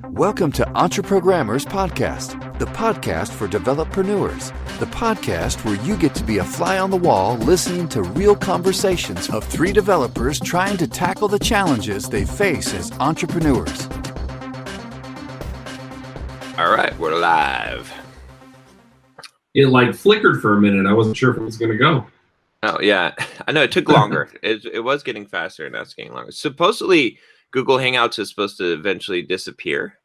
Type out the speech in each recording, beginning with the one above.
Welcome to Entreprogrammers Podcast, the podcast for developreneurs, the podcast where you get to be a fly on the wall listening to real conversations of three developers trying to tackle the challenges they face as entrepreneurs. All right, we're live. It flickered for a minute. I wasn't sure if it was going to go. Oh, yeah. I know it took longer. It was getting faster, and now it's getting longer. Supposedly, Google Hangouts is supposed to eventually disappear.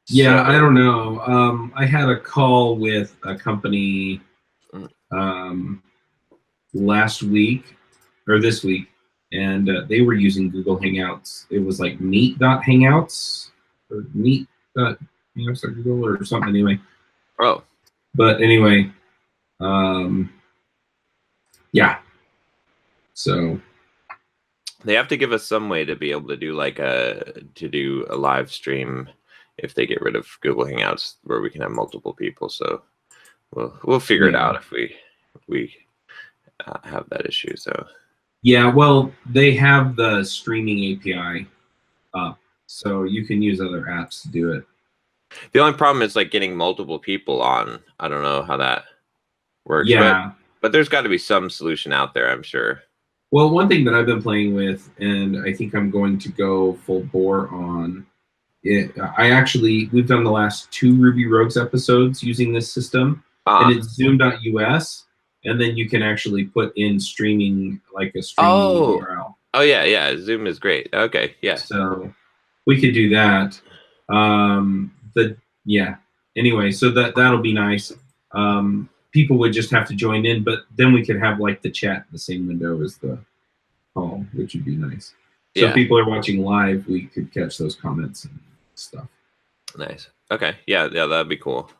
Yeah, I don't know. I had a call with a company last week or this week, and they were using Google Hangouts. It was like meet.hangouts or meet.hangouts.google or something anyway. Oh. But anyway, yeah. So they have to give us some way to be able to do a live stream if they get rid of Google Hangouts where we can have multiple people. So we'll figure it out if we have that issue. So yeah, well, they have the streaming API up, so you can use other apps to do it. The only problem is getting multiple people on. I don't know how that works. Yeah, but there's got to be some solution out there, I'm sure. Well, one thing that I've been playing with, and I think I'm going to go full bore on it. We've done the last 2 Ruby Rogues episodes using this system, and it's zoom.us, and then you can actually put in streaming, like a streaming URL. Oh, yeah. Zoom is great. Okay, yeah. So we could do that. Anyway, so that'll be nice. People would just have to join in, but then we could have the chat in the same window as the call, which would be nice. So if people are watching live, we could catch those comments and stuff. Nice. Okay. Yeah, that'd be cool.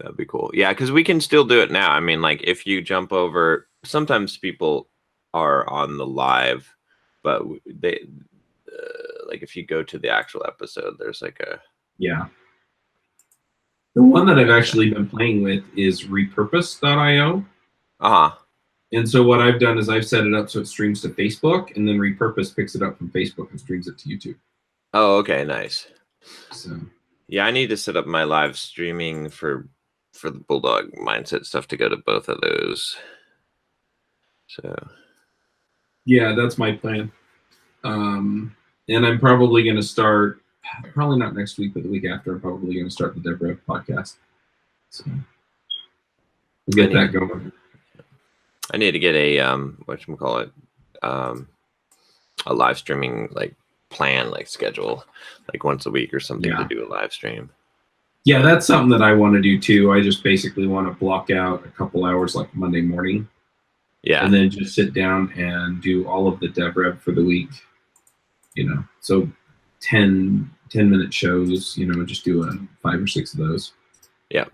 That'd be cool. Yeah, because we can still do it now. I mean, if you jump over, sometimes people are on the live, but they if you go to the actual episode, there's Yeah. The one that I've actually been playing with is repurpose.io. And so what I've done is I've set it up so it streams to Facebook, and then Repurpose picks it up from Facebook and streams it to YouTube. Oh, okay, nice. So yeah, I need to set up my live streaming for the Bulldog Mindset stuff to go to both of those. So yeah, that's my plan. And I'm probably going to start. Probably not next week, but the week after, I'm probably going to start the DevRev podcast. So we'll get that going. I need to get a a live streaming plan, schedule, once a week or something to do a live stream. Yeah, that's something that I want to do too. I just basically want to block out a couple hours Monday morning. Yeah. And then just sit down and do all of the DevRev for the week. So 10-minute shows, just do 5 or 6 of those. Yep.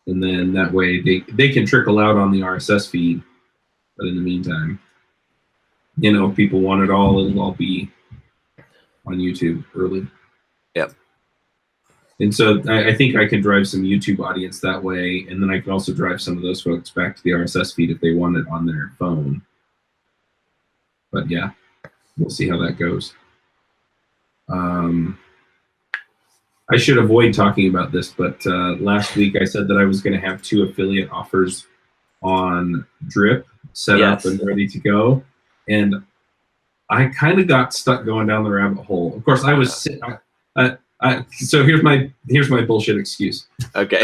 And then that way they can trickle out on the RSS feed. But in the meantime, if people want it all, it'll all be on YouTube early. Yep. And so I think I can drive some YouTube audience that way. And then I can also drive some of those folks back to the RSS feed if they want it on their phone. But yeah, we'll see how that goes. I should avoid talking about this, but last week I said that I was going to have 2 affiliate offers on Drip set up and ready to go, and I kind of got stuck going down the rabbit hole. Of course, I was so here's my bullshit excuse. Okay.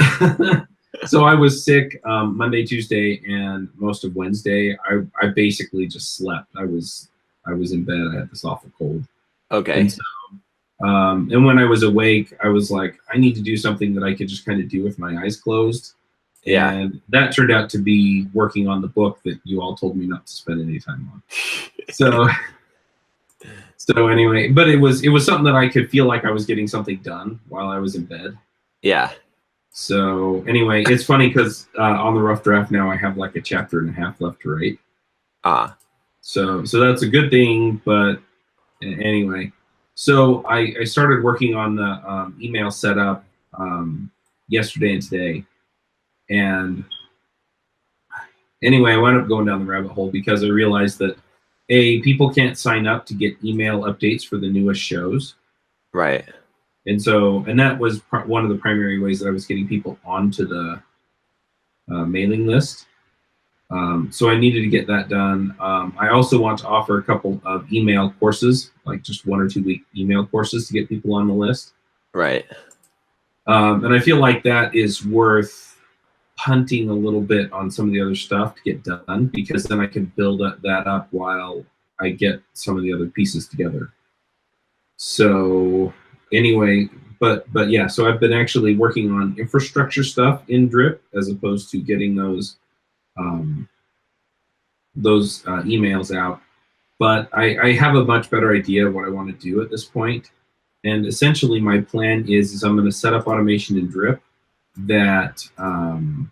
So I was sick Monday, Tuesday, and most of Wednesday. I basically just slept. I was in bed. I had this awful cold. Okay. And so, and when I was awake, I was like, I need to do something that I could just kind of do with my eyes closed. Yeah. And that turned out to be working on the book that you all told me not to spend any time on. So anyway, but it was something that I could feel like I was getting something done while I was in bed. Yeah. So anyway, it's funny because on the rough draft now I have a chapter and a half left to write. So that's a good thing, but anyway. So I started working on the email setup yesterday and today. And anyway, I wound up going down the rabbit hole because I realized that people can't sign up to get email updates for the newest shows. Right. And that was one of the primary ways that I was getting people onto the mailing list. So I needed to get that done. I also want to offer a couple of email courses, like just 1 or 2 week email courses to get people on the list. Right. And I feel like that is worth punting a little bit on some of the other stuff to get done, because then I can build that up while I get some of the other pieces together. So anyway, but yeah, so I've been actually working on infrastructure stuff in Drip as opposed to getting those emails out. But I have a much better idea of what I want to do at this point. And essentially my plan is I'm going to set up automation in Drip that when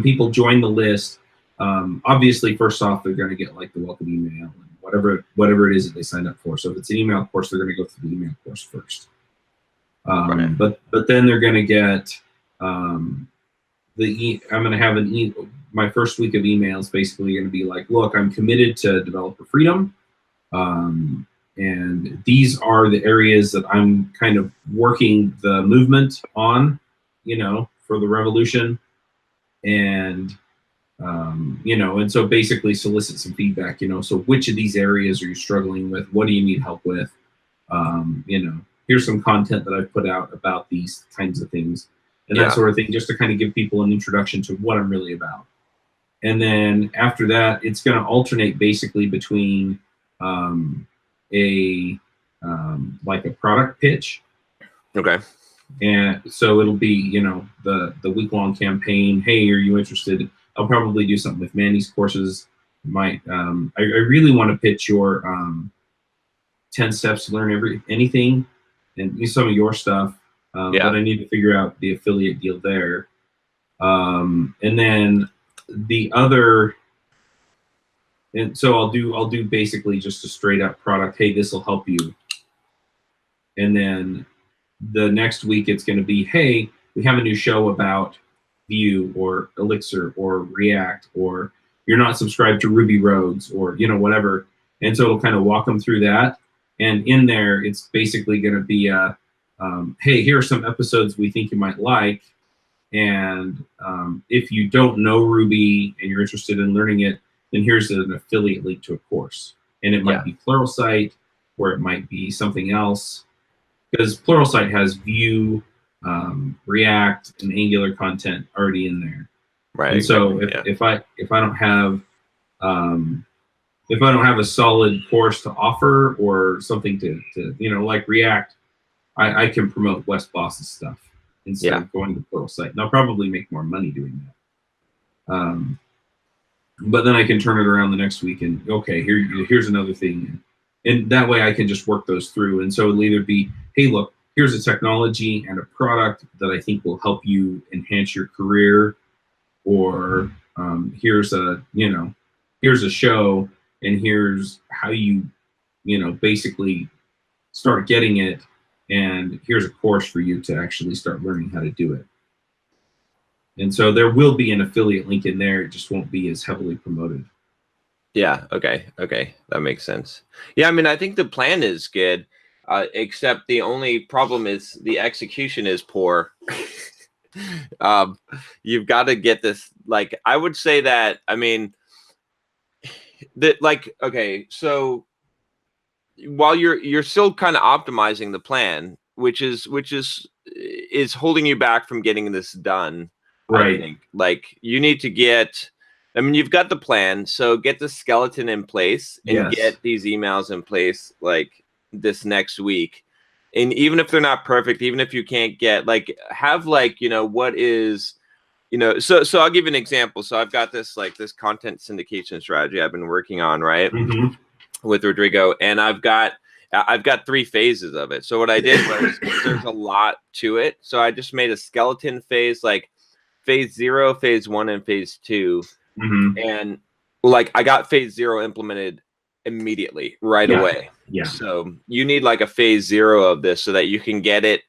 people join the list, obviously first off, they're going to get like the welcome email and whatever it is that they signed up for. So if it's an email course, they're going to go through the email course first. Right. But then they're going to get I'm going to have my first week of emails basically going to be like, look, I'm committed to developer freedom. And these are the areas that I'm kind of working the movement on, for the revolution. And, and so basically solicit some feedback, so which of these areas are you struggling with? What do you need help with? Here's some content that I've put out about these kinds of things and that sort of thing, just to kind of give people an introduction to what I'm really about. And then after that, it's going to alternate basically between like a product pitch. Okay. And so it'll be, the week-long campaign. Hey, are you interested? I'll probably do something with Mandy's courses. I really want to pitch your 10 steps to learn anything and some of your stuff. But I need to figure out the affiliate deal there. And then the other, and so I'll do basically just a straight up product. Hey, this will help you. And then the next week it's going to be, hey, we have a new show about Vue or Elixir or React, or you're not subscribed to Ruby Roads, or whatever. And so it'll kind of walk them through that. And in there, it's basically going to be hey, here are some episodes we think you might like. And if you don't know Ruby and you're interested in learning it, then here's an affiliate link to a course. And it might be Pluralsight, or it might be something else. Because Pluralsight has Vue, React, and Angular content already in there. Right. And so if I don't have a solid course to offer, or something to like React, I can promote Wes Boss's stuff instead of going to Pluralsight. And I'll probably make more money doing that. But then I can turn it around the next week and, okay, here's another thing. And that way I can just work those through. And so it'll either be, hey, look, here's a technology and a product that I think will help you enhance your career, or here's a show, and here's how you basically start getting it, and here's a course for you to actually start learning how to do it. And so there will be an affiliate link in there. It just won't be as heavily promoted. Yeah. Okay. That makes sense. Yeah. I mean, I think the plan is good, except the only problem is the execution is poor. You've got to get this. Like, I would say that, I mean, okay, so while you're still kind of optimizing the plan, which is holding you back from getting this done. Right. I think, like, you need to get, I mean, you've got the plan, so get the skeleton in place and get these emails in place like this next week. And even if they're not perfect, even if you can't get, like, have, like, what is, so I'll give you an example. So I've got this content syndication strategy I've been working on, right? Mm-hmm. With Rodrigo, and I've got 3 phases of it. So what I did was, there's a lot to it, so I just made a skeleton phase, like phase 0, phase 1, and phase 2. Mm-hmm. And like, I got phase 0 implemented immediately, right away. Yeah. So you need like a phase 0 of this so that you can get it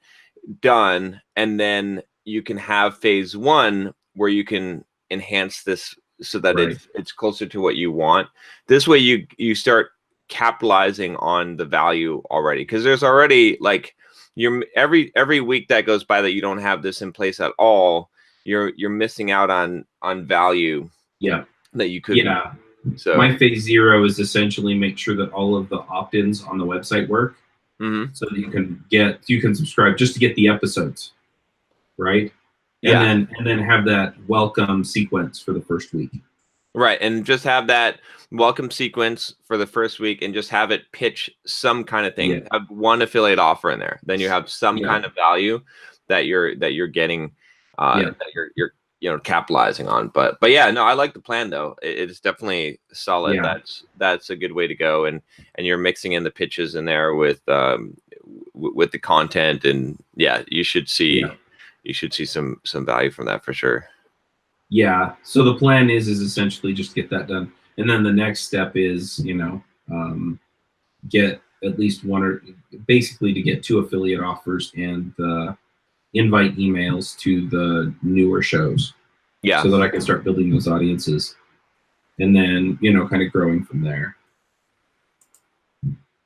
done, and then you can have phase 1 where you can enhance this so that Right. it's closer to what you want. This way you start capitalizing on the value already, because there's already like you're every week that goes by that you don't have this in place at all, you're missing out on value Yeah. that you could. Yeah. So My phase 0 is essentially make sure that all of the opt-ins on the website work, mhm. so that you can subscribe just to get the episodes, right? Yeah. And then have that welcome sequence for the first week. Right, and just have that welcome sequence for the first week, and just have it pitch some kind of thing. Yeah. Have one affiliate offer in there, then you have some Yeah. kind of value that you're getting, Yeah. that you're capitalizing on. But yeah, no, I like the plan though. It's definitely solid. Yeah. That's a good way to go, and you're mixing in the pitches in there with the content, and yeah, you should see some value from that for sure. Yeah. So the plan is essentially just get that done, and then the next step is get at least one, or basically to get 2 affiliate offers and invite emails to the newer shows, Yeah. so that I can start building those audiences, and then kind of growing from there.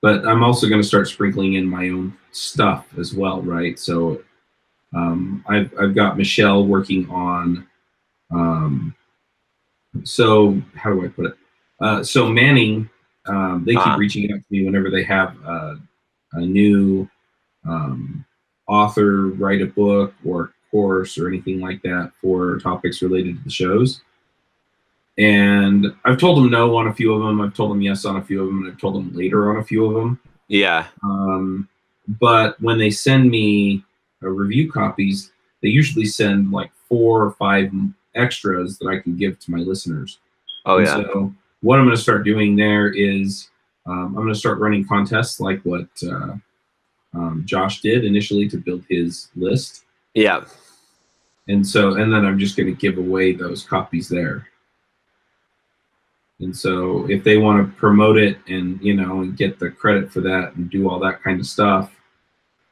But I'm also going to start sprinkling in my own stuff as well, right? So I've got Michelle working on. So how do I put it? So Manning, they keep reaching out to me whenever they have a new author write a book or course or anything like that for topics related to the shows. And I've told them no on a few of them. I've told them yes on a few of them, and I've told them later on a few of them. Yeah. But when they send me review copies, they usually send like 4 or 5 extras that I can give to my listeners. Oh, and yeah. So what I'm going to start doing there is I'm going to start running contests like what Josh did initially to build his list. Yeah. And then I'm just going to give away those copies there. And so if they want to promote it and, and get the credit for that and do all that kind of stuff,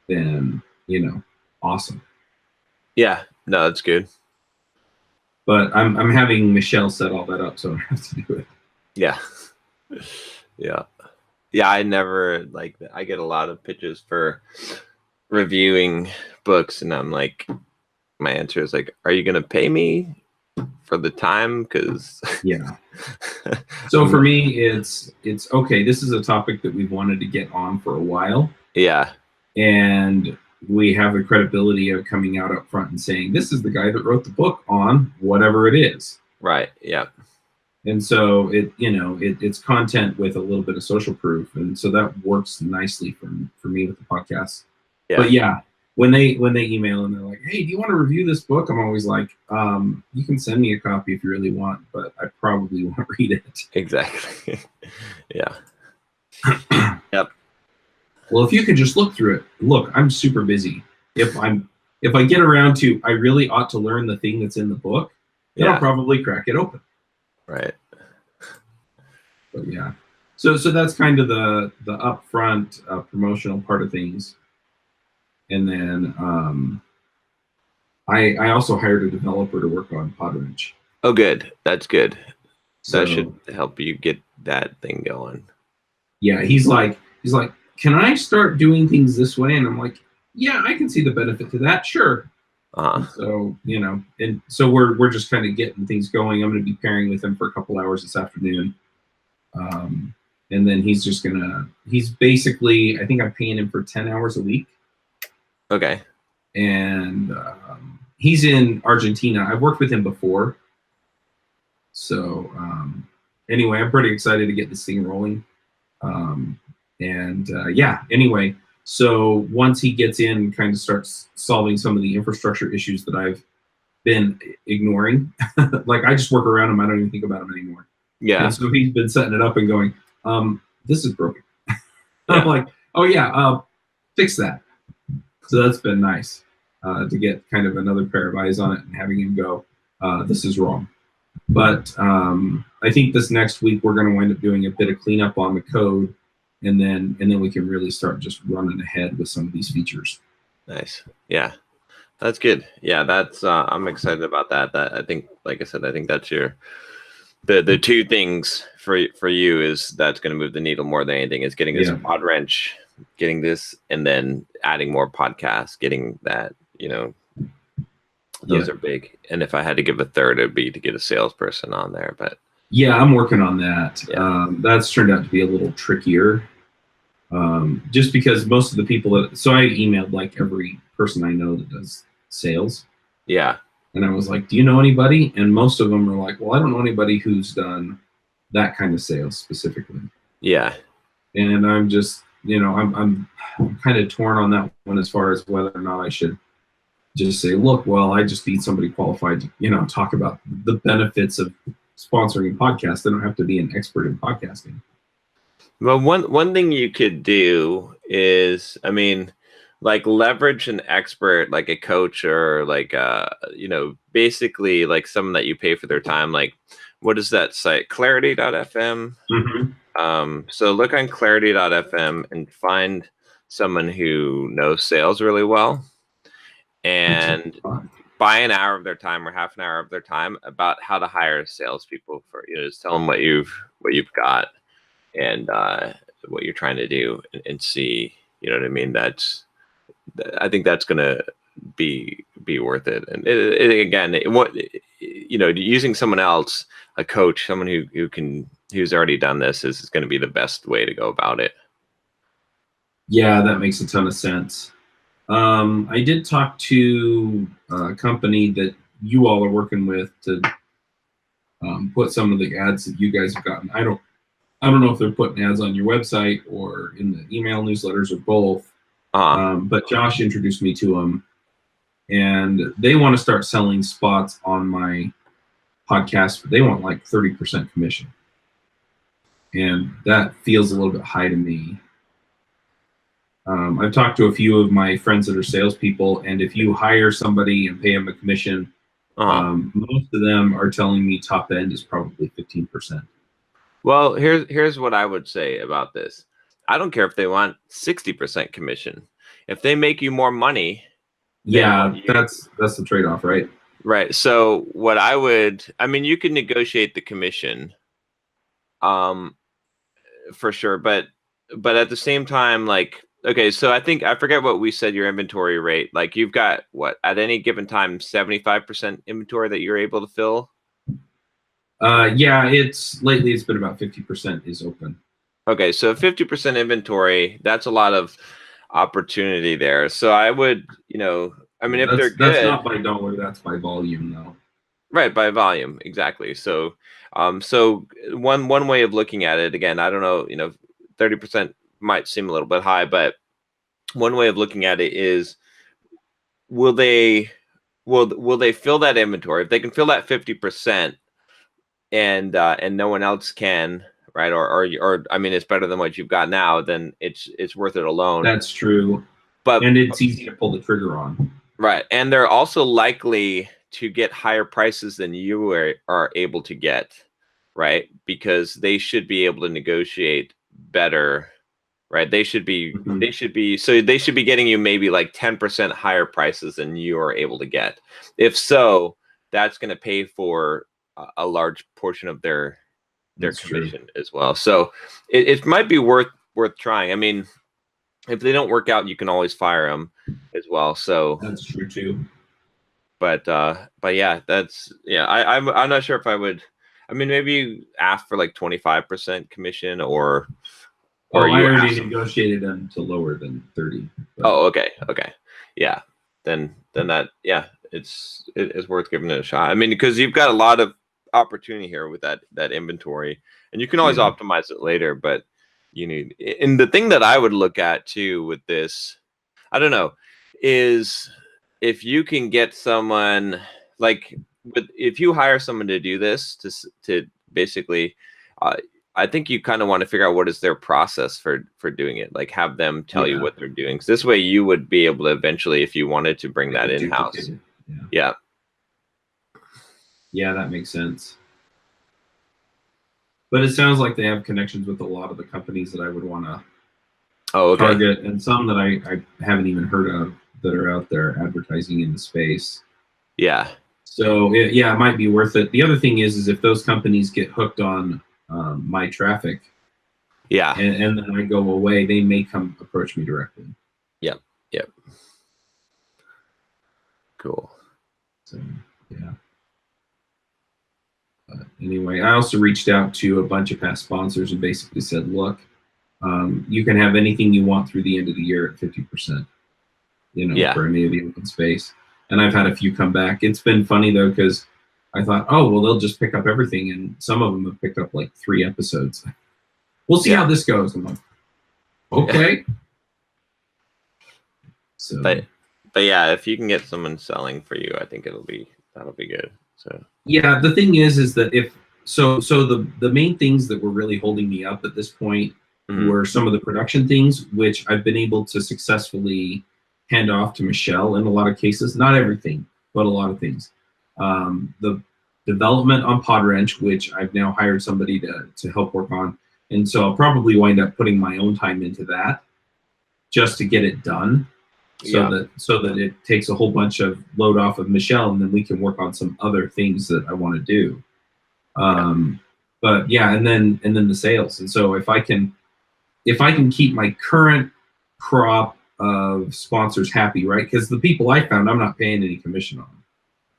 then, awesome. Yeah, no, that's good. But I'm having Michelle set all that up, so I don't have to do it. Yeah. Yeah. Yeah, I never I get a lot of pitches for reviewing books, and I'm like, my answer is like, are you going to pay me for the time? Because yeah. So for me, it's okay. This is a topic that we've wanted to get on for a while. Yeah. And we have the credibility of coming out up front and saying, this is the guy that wrote the book on whatever it is. Right. Yeah. And so it's content with a little bit of social proof, and so that works nicely for me with the podcast. Yeah. But yeah, when they email and they're like, hey, do you want to review this book? I'm always like, you can send me a copy if you really want, but I probably won't read it. Exactly. Yeah. Yep. Well, if you could just look through it. Look, I'm super busy. If I get around to, I really ought to learn the thing that's in the book, then I'll probably crack it open. Right. But yeah. So that's kind of the upfront promotional part of things. And then I also hired a developer to work on Podwrench. Oh, good. That's good. So, that should help you get that thing going. Yeah, he's like, can I start doing things this way? And I'm like, yeah, I can see the benefit to that. Sure. So, and so we're just kind of getting things going. I'm going to be pairing with him for a couple hours this afternoon. And then he's basically, I think I'm paying him for 10 hours a week. Okay. And he's in Argentina. I've worked with him before. So anyway, I'm pretty excited to get this thing rolling. Anyway, so once he gets in, kind of starts solving some of the infrastructure issues that I've been ignoring. Like I just work around him. I don't even think about him anymore. Yeah. And so he's been setting it up and going, this is broken. I'm like, oh yeah, fix that. So that's been nice to get kind of another pair of eyes on it and having him go, this is wrong. But I think this next week we're going to wind up doing a bit of cleanup on the code, and then we can really start just running ahead with some of these features. Nice. Yeah, that's good. Yeah, that's I'm excited about that. That I think, like I said, I think that's your the two things for you is that's going to move the needle more than anything is getting this pod wrench, getting this, and then adding more podcasts, getting that, those are big. And if I had to give a third, it'd be to get a salesperson on there. But yeah, I'm working on that. Yeah. That's turned out to be a little trickier. Just because most of the people so I emailed like every person I know that does sales. Yeah. And I was like, do you know anybody? And most of them are like, well, I don't know anybody who's done that kind of sales specifically. Yeah. And I'm just, I'm kind of torn on that one as far as whether or not I should just say, look, well, I just need somebody qualified to, talk about the benefits of sponsoring a podcast. They don't have to be an expert in podcasting. Well, one thing you could do is, like leverage an expert, like a coach or like, basically like someone that you pay for their time. Like, what is that site? Clarity.fm. Mm-hmm. So look on clarity.fm and find someone who knows sales really well and buy an hour of their time or half an hour of their time about how to hire salespeople for, just tell them what you've got and what you're trying to do and see, you know what I mean? I think that's going to be worth it. And using someone else, a coach, someone who's already done this is going to be the best way to go about it. Yeah, that makes a ton of sense. I did talk to a company that you all are working with to put some of the ads that you guys have gotten. I don't know if they're putting ads on your website or in the email newsletters or both. But Josh introduced me to them, and they want to start selling spots on my podcast. But they want like 30% commission, and that feels a little bit high to me. I've talked to a few of my friends that are salespeople, and if you hire somebody and pay them a commission, most of them are telling me top end is probably 15%. Well, here's what I would say about this. I don't care if they want 60% commission. If they make you more money, that's the trade-off, right? Right. So what you can negotiate the commission, for sure, but at the same time, like, okay, so I forget what we said your inventory rate. Like you've got what at any given time 75% inventory that you're able to fill. Lately it's been about 50% is open. Okay, so 50% inventory, that's a lot of opportunity there. So I would, if they're good. That's not by dollar, that's by volume though. Right, by volume, exactly. So one way of looking at it, again, I don't know, 30% might seem a little bit high, but one way of looking at it is will they fill that inventory? If they can fill that 50% and no one else can, right? Or it's better than what you've got now, then it's worth it alone. That's true. And it's easy to pull the trigger on. Right. And they're also likely to get higher prices than you are able to get, right? Because they should be able to negotiate better, right? They should be getting you maybe like 10% higher prices than you are able to get. If so, that's going to pay for a large portion of their commission as well. So it might be worth trying. If they don't work out, you can always fire them as well. So that's true too. But yeah, I'm not sure if I would. Maybe ask for like 25% commission or I already negotiated them to lower than 30. But. Oh, okay. Yeah. Then that, yeah, it's worth giving it a shot. Because you've got a lot of opportunity here with that inventory, and you can always optimize it later, but and the thing that I would look at too with this, I don't know, is if you can get someone if you hire someone to do this to basically, I think you kind of want to figure out what is their process for doing it. Like have them tell you what they're doing. 'Cause this way you would be able to eventually, if you wanted to bring that in-house. Yeah. Yeah, that makes sense. But it sounds like they have connections with a lot of the companies that I would want to target, and some that I haven't even heard of that are out there advertising in the space. Yeah. So yeah, it might be worth it. The other thing is if those companies get hooked on my traffic, Yeah. and then I go away, they may come approach me directly. Yep. Yep. Cool. So yeah. Anyway, I also reached out to a bunch of past sponsors and basically said, look, you can have anything you want through the end of the year at 50%, Yeah. for any of the open space. And I've had a few come back. It's been funny though, because I thought, oh, well, they'll just pick up everything. And some of them have picked up like 3 episodes. We'll see how this goes. I'm like, okay. So, but yeah, if you can get someone selling for you, I think that'll be good. So yeah, the thing is that the main things that were really holding me up at this point were some of the production things, which I've been able to successfully hand off to Michelle in a lot of cases. Not everything, but a lot of things. The development on Podwrench, which I've now hired somebody to help work on, and so I'll probably wind up putting my own time into that just to get it done. So that it takes a whole bunch of load off of Michelle, and then we can work on some other things that I want to do. But yeah, and then the sales. And so if I can keep my current crop of sponsors happy, right? Because the people I found, I'm not paying any commission on.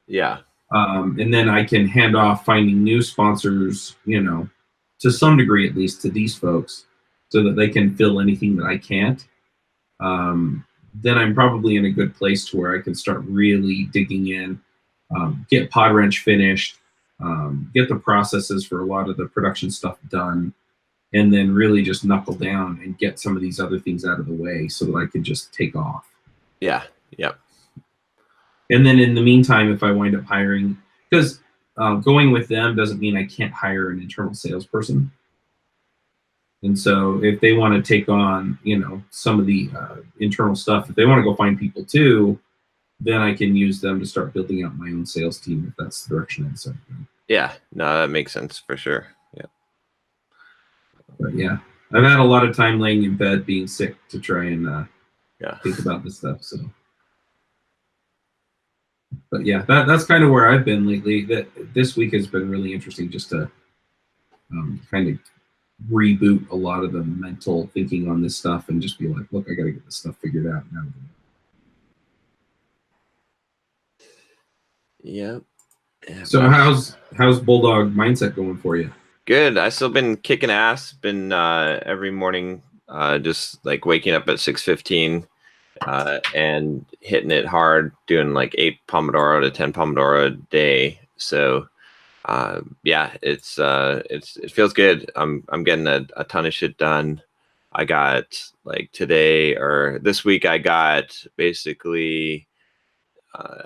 Yeah. And then I can hand off finding new sponsors, to some degree at least, to these folks, so that they can fill anything that I can't. Then I'm probably in a good place to where I can start really digging in, get Podwrench finished, get the processes for a lot of the production stuff done, and then really just knuckle down and get some of these other things out of the way so that I can just take off. Yeah. Yep. And then in the meantime, if I wind up hiring, because going with them doesn't mean I can't hire an internal salesperson. And so if they want to take on, some of the internal stuff, if they want to go find people too, then I can use them to start building out my own sales team if that's the direction I decide to go. Yeah, no, that makes sense for sure. Yeah. But yeah, I've had a lot of time laying in bed being sick to try and think about this stuff. So, but yeah, that's kind of where I've been lately. This week has been really interesting just to kind of reboot a lot of the mental thinking on this stuff and just be like, look, I got to get this stuff figured out now. Yep. So how's Bulldog Mindset going for you? Good. I still been kicking ass. Been every morning, just like waking up at 6:15 and hitting it hard, doing like 8 Pomodoro to 10 Pomodoro a day. So yeah, it feels good. I'm getting a ton of shit done. I got like today or this week, I got basically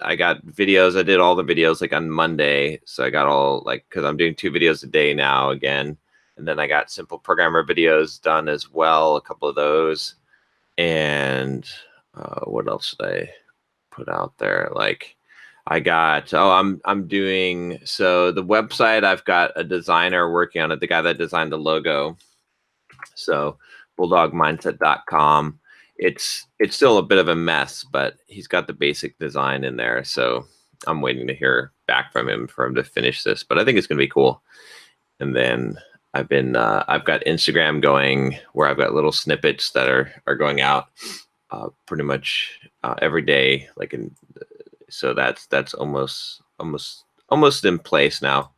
I got videos. I did all the videos like on Monday. So I got all like, cause I'm doing 2 videos a day now again. And then I got simple programmer videos done as well. A couple of those. And what else did I put out there? Like I got, I'm doing, so the website, I've got a designer working on it. The guy that designed the logo. So bulldogmindset.com. It's still a bit of a mess, but he's got the basic design in there. So I'm waiting to hear back from him for him to finish this, but I think it's going to be cool. And then I've got Instagram going where I've got little snippets that are going out pretty much every day. So that's almost in place now.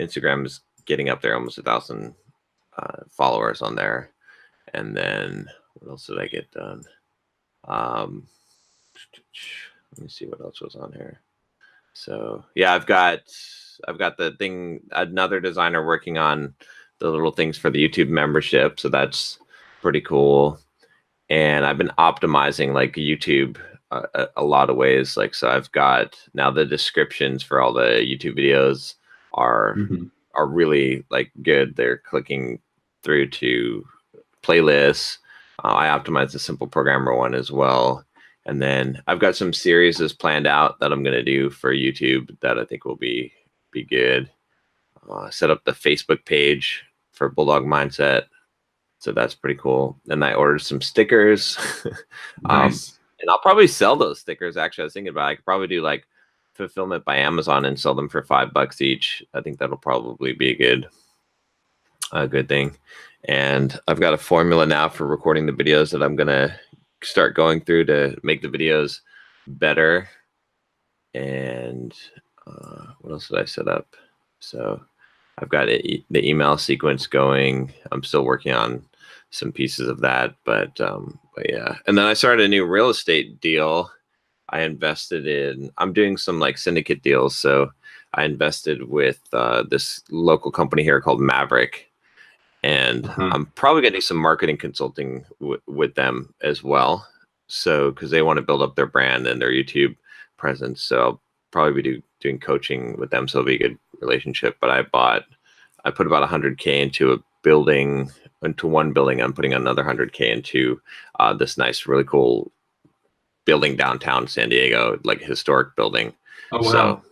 Instagram is getting up there, almost 1,000 followers on there. And then what else did I get done? Let me see what else was on here. So yeah, I've got the thing, another designer working on the little things for the YouTube membership. So that's pretty cool. And I've been optimizing like YouTube a lot of ways. Like, so I've got now the descriptions for all the YouTube videos are really like good. They're clicking through to playlists. I optimized the simple programmer one as well. And then I've got some series planned out that I'm going to do for YouTube that I think will be good. Set up the Facebook page for Bulldog Mindset. So that's pretty cool. And I ordered some stickers. Nice. And I'll probably sell those stickers. Actually, I was thinking about I could probably do like fulfillment by Amazon and sell them for $5 each. I think that'll probably be a good thing. And I've got a formula now for recording the videos that I'm gonna start going through to make the videos better. And what else did I set up? So I've got the email sequence going. I'm still working on some pieces of that, but yeah. And then I started a new real estate deal. I'm doing some like syndicate deals. So I invested with this local company here called Maverick. And I'm probably going to do some marketing consulting with them as well. So, because they want to build up their brand and their YouTube presence. So I'll probably be doing coaching with them. So it'll be a good relationship. But I put about $100K into one building. I'm putting another $100K into this nice, really cool building downtown San Diego, like a historic building. Oh, wow. So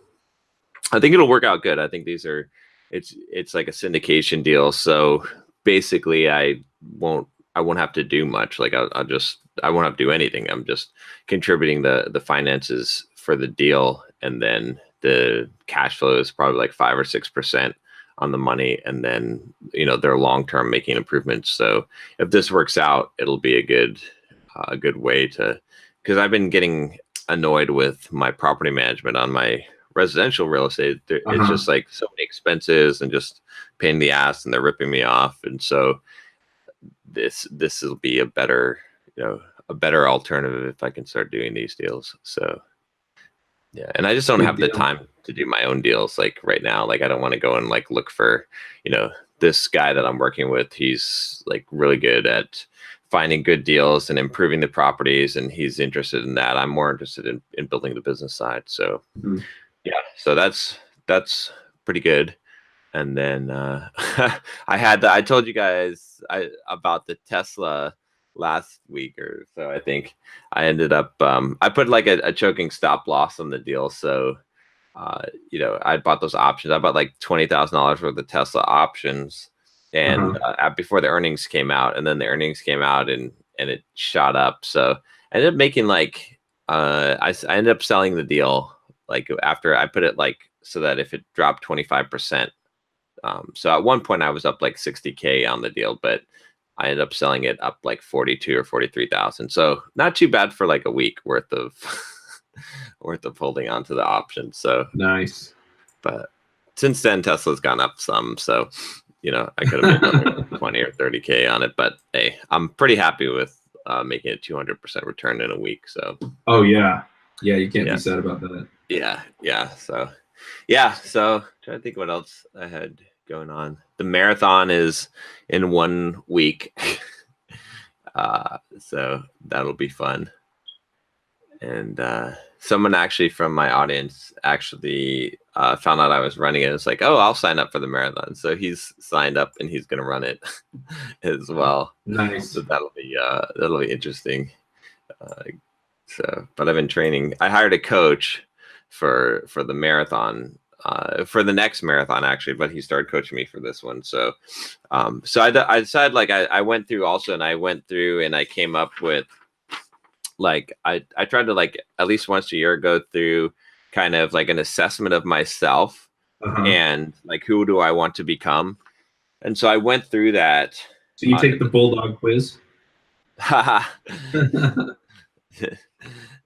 I think it'll work out good. I think it's like a syndication deal. So basically I won't have to do much. Like I won't have to do anything. I'm just contributing the finances for the deal. And then the cash flow is probably like 5 or 6% on the money. And then, they're long-term making improvements. So if this works out, it'll be a good way to, because I've been getting annoyed with my property management on my residential real estate. It's just like so many expenses and just pain in the ass, and they're ripping me off. And so this will be a better alternative if I can start doing these deals. So yeah, and I just don't have the time to do my own deals like right now. Like I don't want to go and like look for, this guy that I'm working with. He's like really good at finding good deals and improving the properties, and he's interested in that. I'm more interested in building the business side. So yeah, so that's pretty good. And then I told you guys about the Tesla last week or so. I think I ended up I put like a choking stop loss on the deal. So I bought those options. I bought like $20,000 worth of Tesla options, and before the earnings came out, and then the earnings came out and it shot up. So I ended up making like I ended up selling the deal like after I put it like so that if it dropped 25%. So at one point I was up like 60K on the deal, but I ended up selling it up like 42 or 43,000. So not too bad for like a week worth of holding on to the options. So nice. But since then Tesla's gone up some. So, I could have made another 20 or 30K on it, but hey, I'm pretty happy with making a 200% return in a week. So. Oh yeah. Yeah. You can't be sad about that. Yeah. So trying to think what else I had going on. The marathon is in 1 week. So that'll be fun. And someone actually from my audience actually found out I was running it. It's like, oh, I'll sign up for the marathon. So he's signed up and he's going to run it as well. Nice. So that'll be interesting. But I've been training. I hired a coach for the marathon, for the next marathon actually, but he started coaching me for this one. So I decided like I went through also, and I came up with like I tried to like at least once a year go through kind of like an assessment of myself and like who do I want to become. And so I went through that. So you take the Bulldog quiz.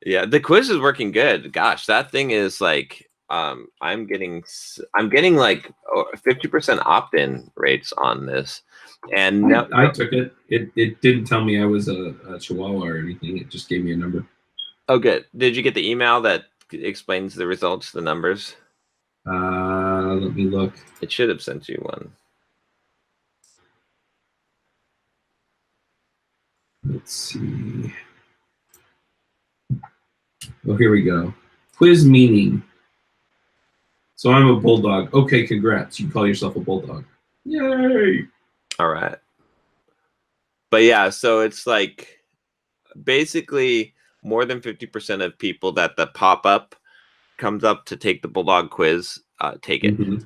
Yeah, the quiz is working good. Gosh, that thing is like I'm getting like 50% opt-in rates on this. And I took it. It didn't tell me I was a Chihuahua or anything. It just gave me a number. Oh, good. Did you get the email that explains the results, the numbers? Let me look. It should have sent you one. Let's see. Oh, here we go. Quiz meaning. So I'm a Bulldog. Okay, congrats. You call yourself a Bulldog. Yay! All right. But yeah, so it's like basically more than 50% of people that the pop-up comes up to take the Bulldog quiz, take it.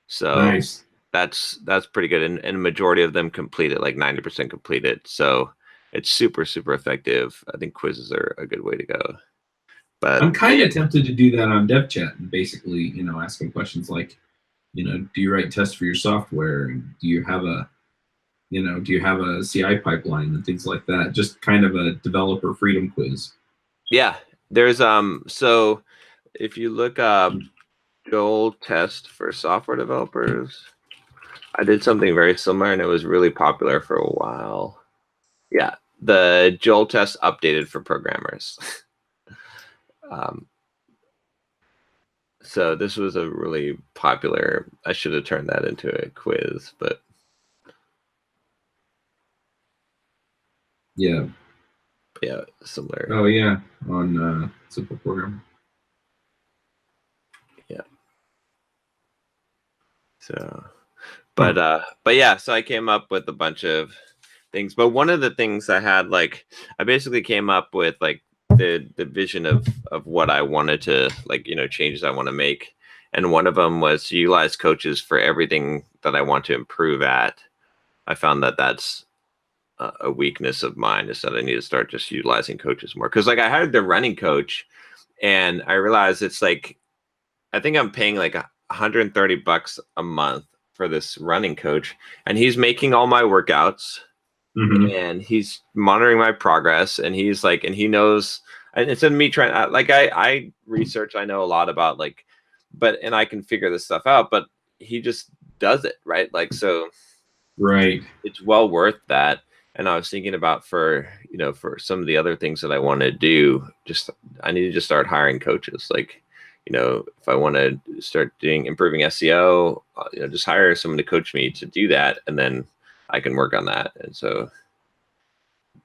So nice. That's pretty good. And a majority of them complete it, like 90% complete it. So it's super, super effective. I think quizzes are a good way to go. But I'm kind of tempted to do that on dev chat and basically, you know, ask them questions like, you know, do you write tests for your software? Do you have a, you know, do you have a CI pipeline and things like that? Just kind of a developer freedom quiz. Yeah, there's so if you look up Joel test for software developers, I did something very similar and it was really popular for a while. Yeah, the Joel test updated for programmers. So this was a really popular, I should have turned that into a quiz, but yeah, similar. Oh yeah, on Simple Program. Yeah. So, but yeah, so I came up with a bunch of things, but one of the things I had, like, I basically came up with like the vision of what I wanted to, like, you know, changes I want to make. And one of them was to utilize coaches for everything that I want to improve at. I found that that's a weakness of mine, is that I need to start just utilizing coaches more. Cause like I hired the running coach and I realized it's like, I think I'm paying like $130 a month for this running coach, and he's making all my workouts. Mm-hmm. And he's monitoring my progress, and he's like, and he knows, and instead of me trying, like I research, I know a lot about like, and I can figure this stuff out, but he just does it, right? Like, so right, it's well worth that. And I was thinking about, for, you know, for some of the other things that I want to do, just, I need to just start hiring coaches. Like, you know, if I want to start improving SEO, you know, just hire someone to coach me to do that, and then I can work on that. And so,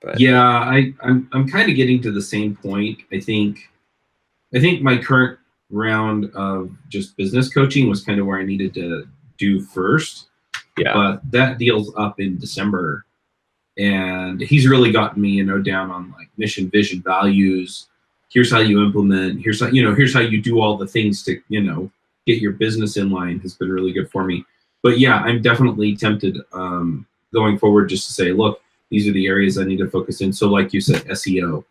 but yeah, I'm kind of getting to the same point. I think my current round of just business coaching was kind of where I needed to do first. Yeah. But that deal's up in December, and he's really gotten me, you know, down on like mission, vision, values. Here's how you implement. Here's how, you know, here's how you do all the things to, you know, get your business in line. Has been really good for me. But yeah, I'm definitely tempted going forward just to say, look, these are the areas I need to focus in. So like you said, SEO.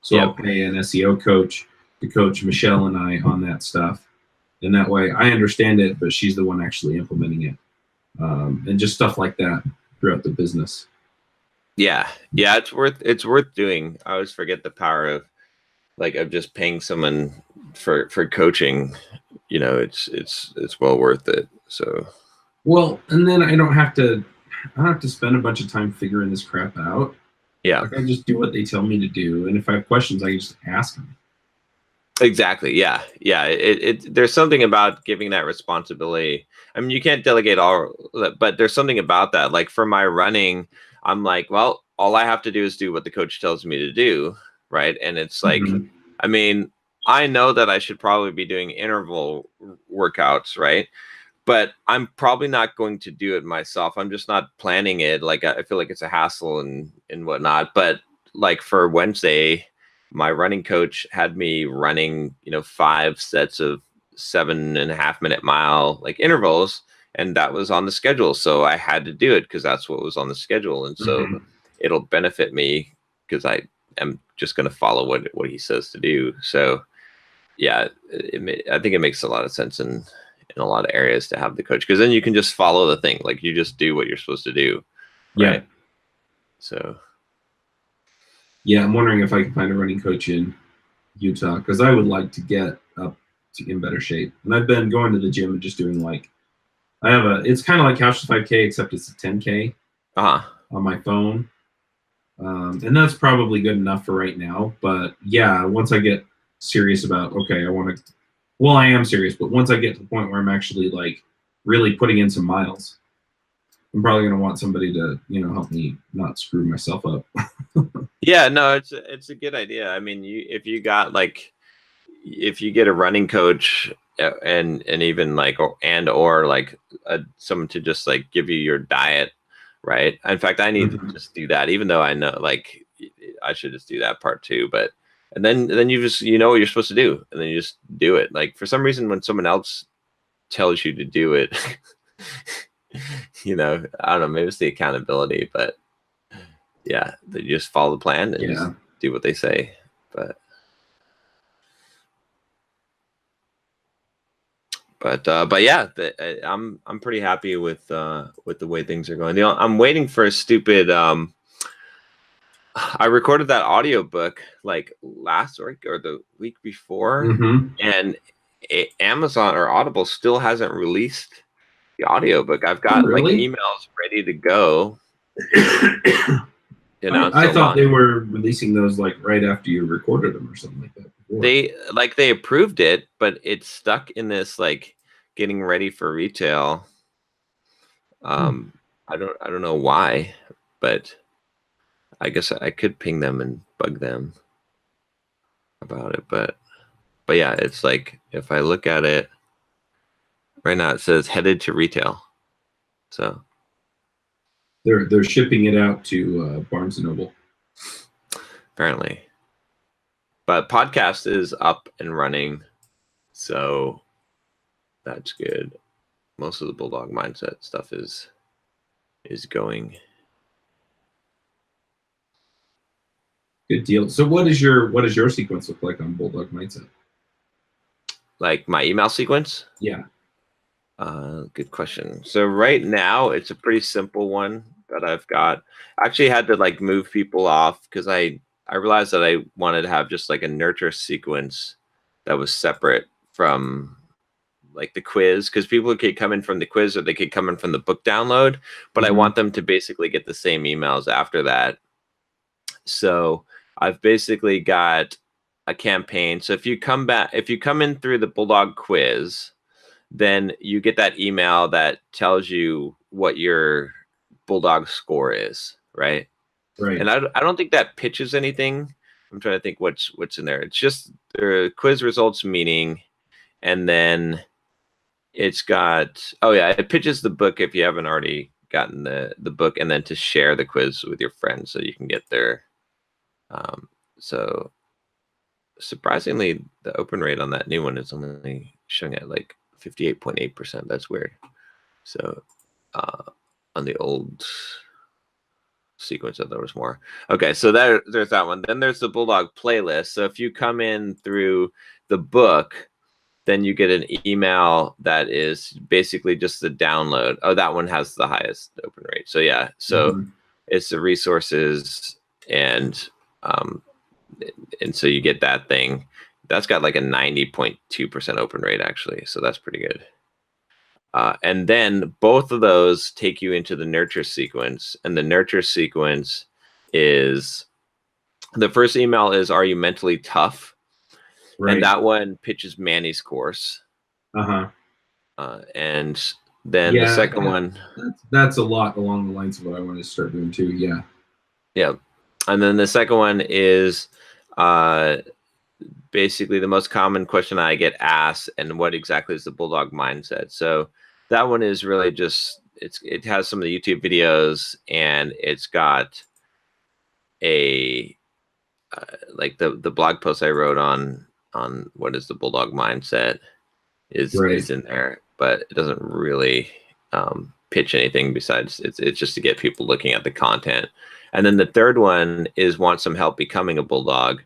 So I'll pay an SEO coach to coach Michelle and I on that stuff. And that way I understand it, but she's the one actually implementing it. And just stuff like that throughout the business. Yeah, it's worth doing. I always forget the power of just paying someone for coaching. You know, it's well worth it. So, well, and then I don't have to spend a bunch of time figuring this crap out. Yeah, like I just do what they tell me to do, and if I have questions, I just ask them. Exactly. Yeah. There's something about giving that responsibility. I mean, you can't delegate all, but there's something about that. Like for my running, I'm like, well, all I have to do is do what the coach tells me to do, right? And it's like, I mean, I know that I should probably be doing interval workouts, right? But I'm probably not going to do it myself. I'm just not planning it. Like I feel like it's a hassle and whatnot. But like for Wednesday, my running coach had me running, you know, 5 sets of 7.5-minute mile like intervals, and that was on the schedule. So I had to do it because that's what was on the schedule. And so it'll benefit me because I am just going to follow what he says to do. So yeah, I think it makes a lot of sense in a lot of areas to have the coach, because then you can just follow the thing. Like you just do what you're supposed to do. Right. Yeah. So yeah, I'm wondering if I can find a running coach in Utah, because I would like to get up in better shape. And I've been going to the gym and just doing like, it's kind of like Couch to 5K, except it's a 10K on my phone. And that's probably good enough for right now. But yeah, once I get serious about, okay, I am serious, but once I get to the point where I'm actually like really putting in some miles, I'm probably going to want somebody to, you know, help me not screw myself up. Yeah, no, it's a good idea. I mean, if you get a running coach and even like or like someone to just like give you your diet, right? In fact, I need to just do that, even though I know like I should just do that part too. But and then you just, you know what you're supposed to do, and then you just do it. Like for some reason, when someone else tells you to do it, you know, I don't know, maybe it's the accountability, but yeah, they just follow the plan and just do what they say. But But yeah, I'm pretty happy with the way things are going. I'm waiting for a stupid. I recorded that audiobook like last week or the week before, and Amazon or Audible still hasn't released the audiobook. I've got like emails ready to go. I thought they were releasing those like right after you recorded them or something like that. Before. They approved it, but it's stuck in this like getting ready for retail. I don't know why, but I guess I could ping them and bug them about it. But yeah, it's like if I look at it right now, it says headed to retail. So they're shipping it out to Barnes and Noble. Apparently. But podcast is up and running, so that's good. Most of the Bulldog Mindset stuff is going. Good deal. So what does your sequence look like on Bulldog Mindset? Like my email sequence? Yeah. Good question. So right now it's a pretty simple one that I've got. I actually had to like move people off because I realized that I wanted to have just like a nurture sequence that was separate from like the quiz, because people could come in from the quiz or they could come in from the book download, but I want them to basically get the same emails after that. So I've basically got a campaign. So if you come in through the Bulldog quiz, then you get that email that tells you what your Bulldog score is, right? Right. And I don't think that pitches anything. I'm trying to think what's in there. It's just the quiz results meeting, and then it's got, it pitches the book if you haven't already gotten the book, and then to share the quiz with your friends so you can get their so surprisingly the open rate on that new one is only showing at like 58.8%. That's weird. So on the old sequence, I thought there was more. Okay, so there's that one. Then there's the Bulldog playlist. So if you come in through the book, then you get an email that is basically just the download. Oh, that one has the highest open rate. So yeah, so it's the resources, and so you get that thing. That's got like a 90.2% open rate actually. So that's pretty good. And then both of those take you into the nurture sequence, and the nurture sequence is, the first email is, "Are you mentally tough?" Right. And that one pitches Manny's course. And then the second one, that's a lot along the lines of what I want to start doing too. Yeah. Yeah. And then the second one is basically the most common question I get asked, and what exactly is the Bulldog mindset? So that one is really just, it has some of the YouTube videos, and it's got a like the blog post I wrote on what is the Bulldog mindset is in there, but it doesn't really pitch anything besides it's just to get people looking at the content. And then the third one is want some help becoming a Bulldog,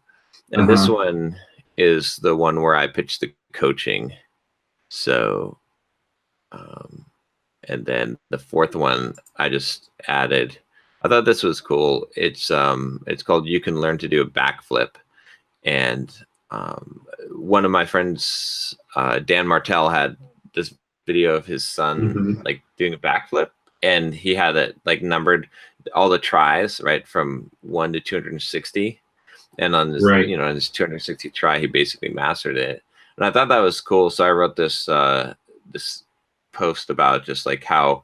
and this one is the one where I pitch the coaching. So and then the fourth one I just added, I thought this was cool. It's called "You Can Learn to Do a Backflip," and one of my friends, Dan Martell, had this video of his son like doing a backflip, and he had it like numbered all the tries right from 1 to 260, and on his on his 260th try he basically mastered it. And I thought that was cool, so I wrote this this post about just like how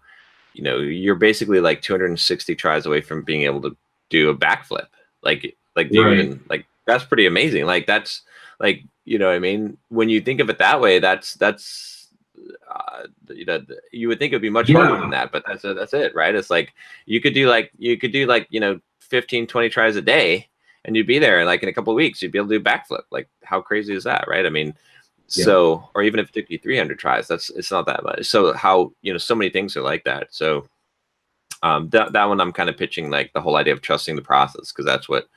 you're basically like 260 tries away from being able to do a backflip. Like even like that's pretty amazing. Like that's like, what I mean, when you think of it that way, that's you would think it'd be much harder than that, but that's it, right? It's like you could do like 15, 20 tries a day, and you'd be there like in a couple of weeks, you'd be able to do backflip. Like how crazy is that, right? I mean, so, or even if it took you 300 tries, it's not that much. So how, so many things are like that. So that one I'm kind of pitching like the whole idea of trusting the process, because that's what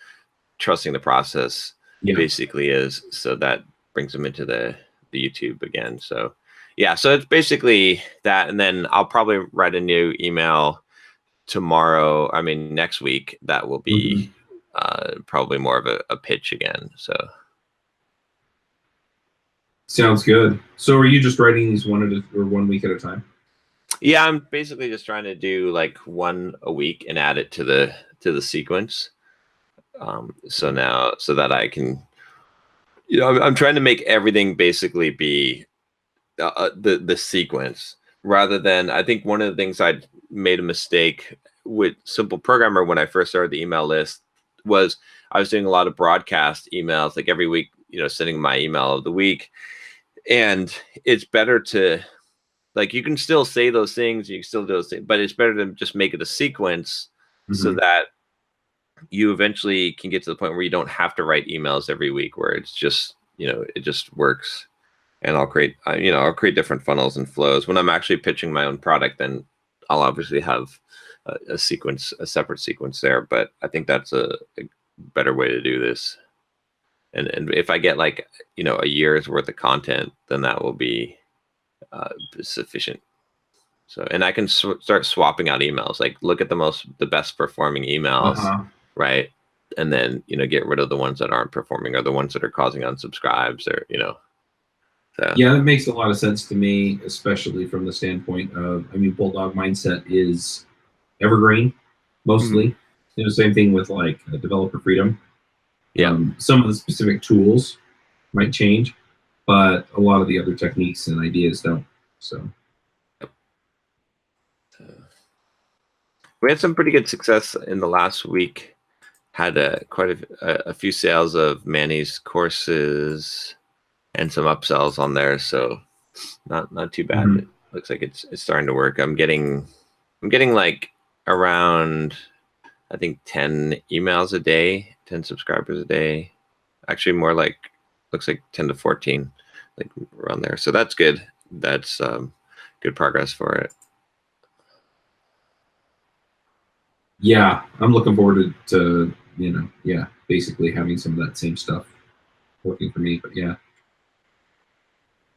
trusting the process basically is. So that brings them into the YouTube again. So yeah, so it's basically that, and then I'll probably write a new email tomorrow. I mean, next week. That will be probably more of a pitch again. So sounds good. So are you just writing these 1 week at a time? yeah, I'm basically just trying to do like one a week and add it to the sequence. So that I can, I'm trying to make everything basically be the sequence rather than, I think one of the things I made a mistake with Simple Programmer when I first started the email list was I was doing a lot of broadcast emails like every week, sending my email of the week. And it's better to, like, you can still say those things, you can still do those things, but it's better to just make it a sequence so that you eventually can get to the point where you don't have to write emails every week, where it's just, it just works. And I'll create different funnels and flows. When I'm actually pitching my own product, then I'll obviously have a separate sequence there. But I think that's a better way to do this. And if I get like, a year's worth of content, then that will be sufficient. So, and I can start swapping out emails, like look at the best performing emails, right? And then, get rid of the ones that aren't performing or the ones that are causing unsubscribes or, So. Yeah, that makes a lot of sense to me, especially from the standpoint of, Bulldog Mindset is evergreen, mostly. Same thing with like developer freedom. Yeah. Some of the specific tools might change, but a lot of the other techniques and ideas don't. So. We had some pretty good success in the last week. Had quite a few sales of Manny's courses and some upsells on there, so not too bad. It looks like it's starting to work. I'm getting like around, I think, 10 emails a day, 10 subscribers a day. Actually, more like, looks like 10 to 14, like around there. So that's good. That's good progress for it. Yeah, I'm looking forward to basically having some of that same stuff working for me. But yeah.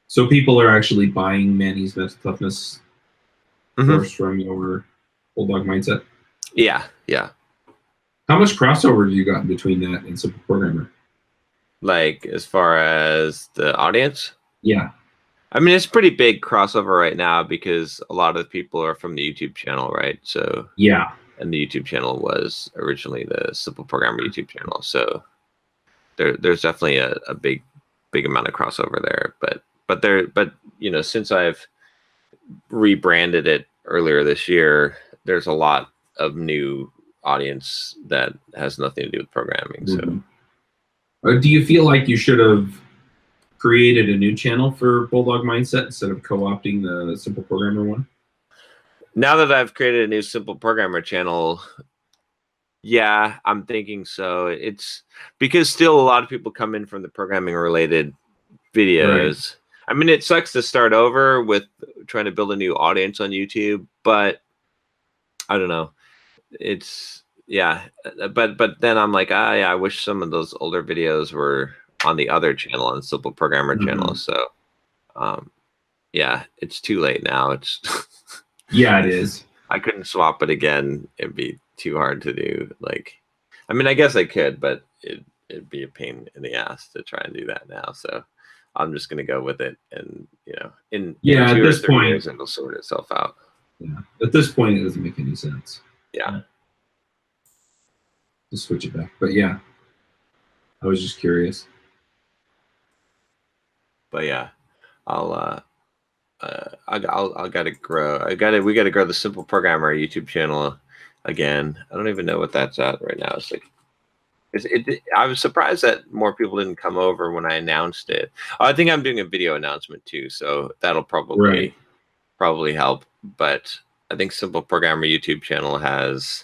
So people are actually buying Manny's Mental Toughness course from your Bulldog Mindset? Yeah. How much crossover have you gotten between that and Simple Programmer? Like, as far as the audience? Yeah. I mean, it's pretty big crossover right now because a lot of people are from the YouTube channel, right? So yeah. And the YouTube channel was originally the Simple Programmer YouTube channel. So there's definitely a big amount of crossover there. But since I've rebranded it earlier this year, there's a lot of new audience that has nothing to do with programming. So do you feel like you should have created a new channel for Bulldog Mindset instead of co-opting the Simple Programmer one? Now that I've created a new Simple Programmer channel, yeah, I'm thinking so. It's because still a lot of people come in from the programming related videos. Right. I mean, it sucks to start over with trying to build a new audience on YouTube, but I don't know. It's, yeah, but then I'm like, yeah, I wish some of those older videos were on the other channel, on the Simple Programmer channel. So, yeah, it's too late now. It's yeah, it is. I couldn't swap it again. It'd be too hard to do. Like, I mean, I guess I could, but it'd be a pain in the ass to try and do that now. So I'm just gonna go with it, and in 2 or 3 years, it'll sort itself out. Yeah, at this point, it doesn't make any sense. Yeah, to switch it back. But yeah, I was just curious. But yeah, I gotta grow. We gotta grow the Simple Programmer YouTube channel again. I don't even know what that's at right now. It's like, I was surprised that more people didn't come over when I announced it. I think I'm doing a video announcement too, so that'll probably help. But I think Simple Programmer YouTube channel has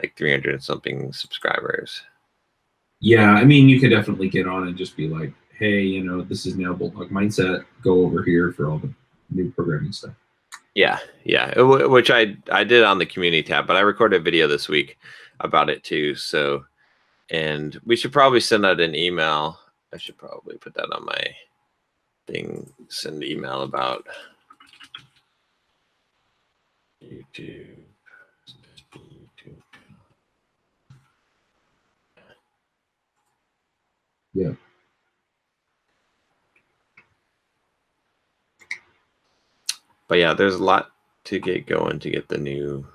like 300 and something subscribers. Yeah, I mean, you could definitely get on and just be like, hey, this is now Bulldog Mindset. Go over here for all the new programming stuff. Yeah, which I did on the community tab, but I recorded a video this week about it too. So, and we should probably send out an email. I should probably put that on my send email about YouTube. Yeah. But yeah, there's a lot to get going to get the new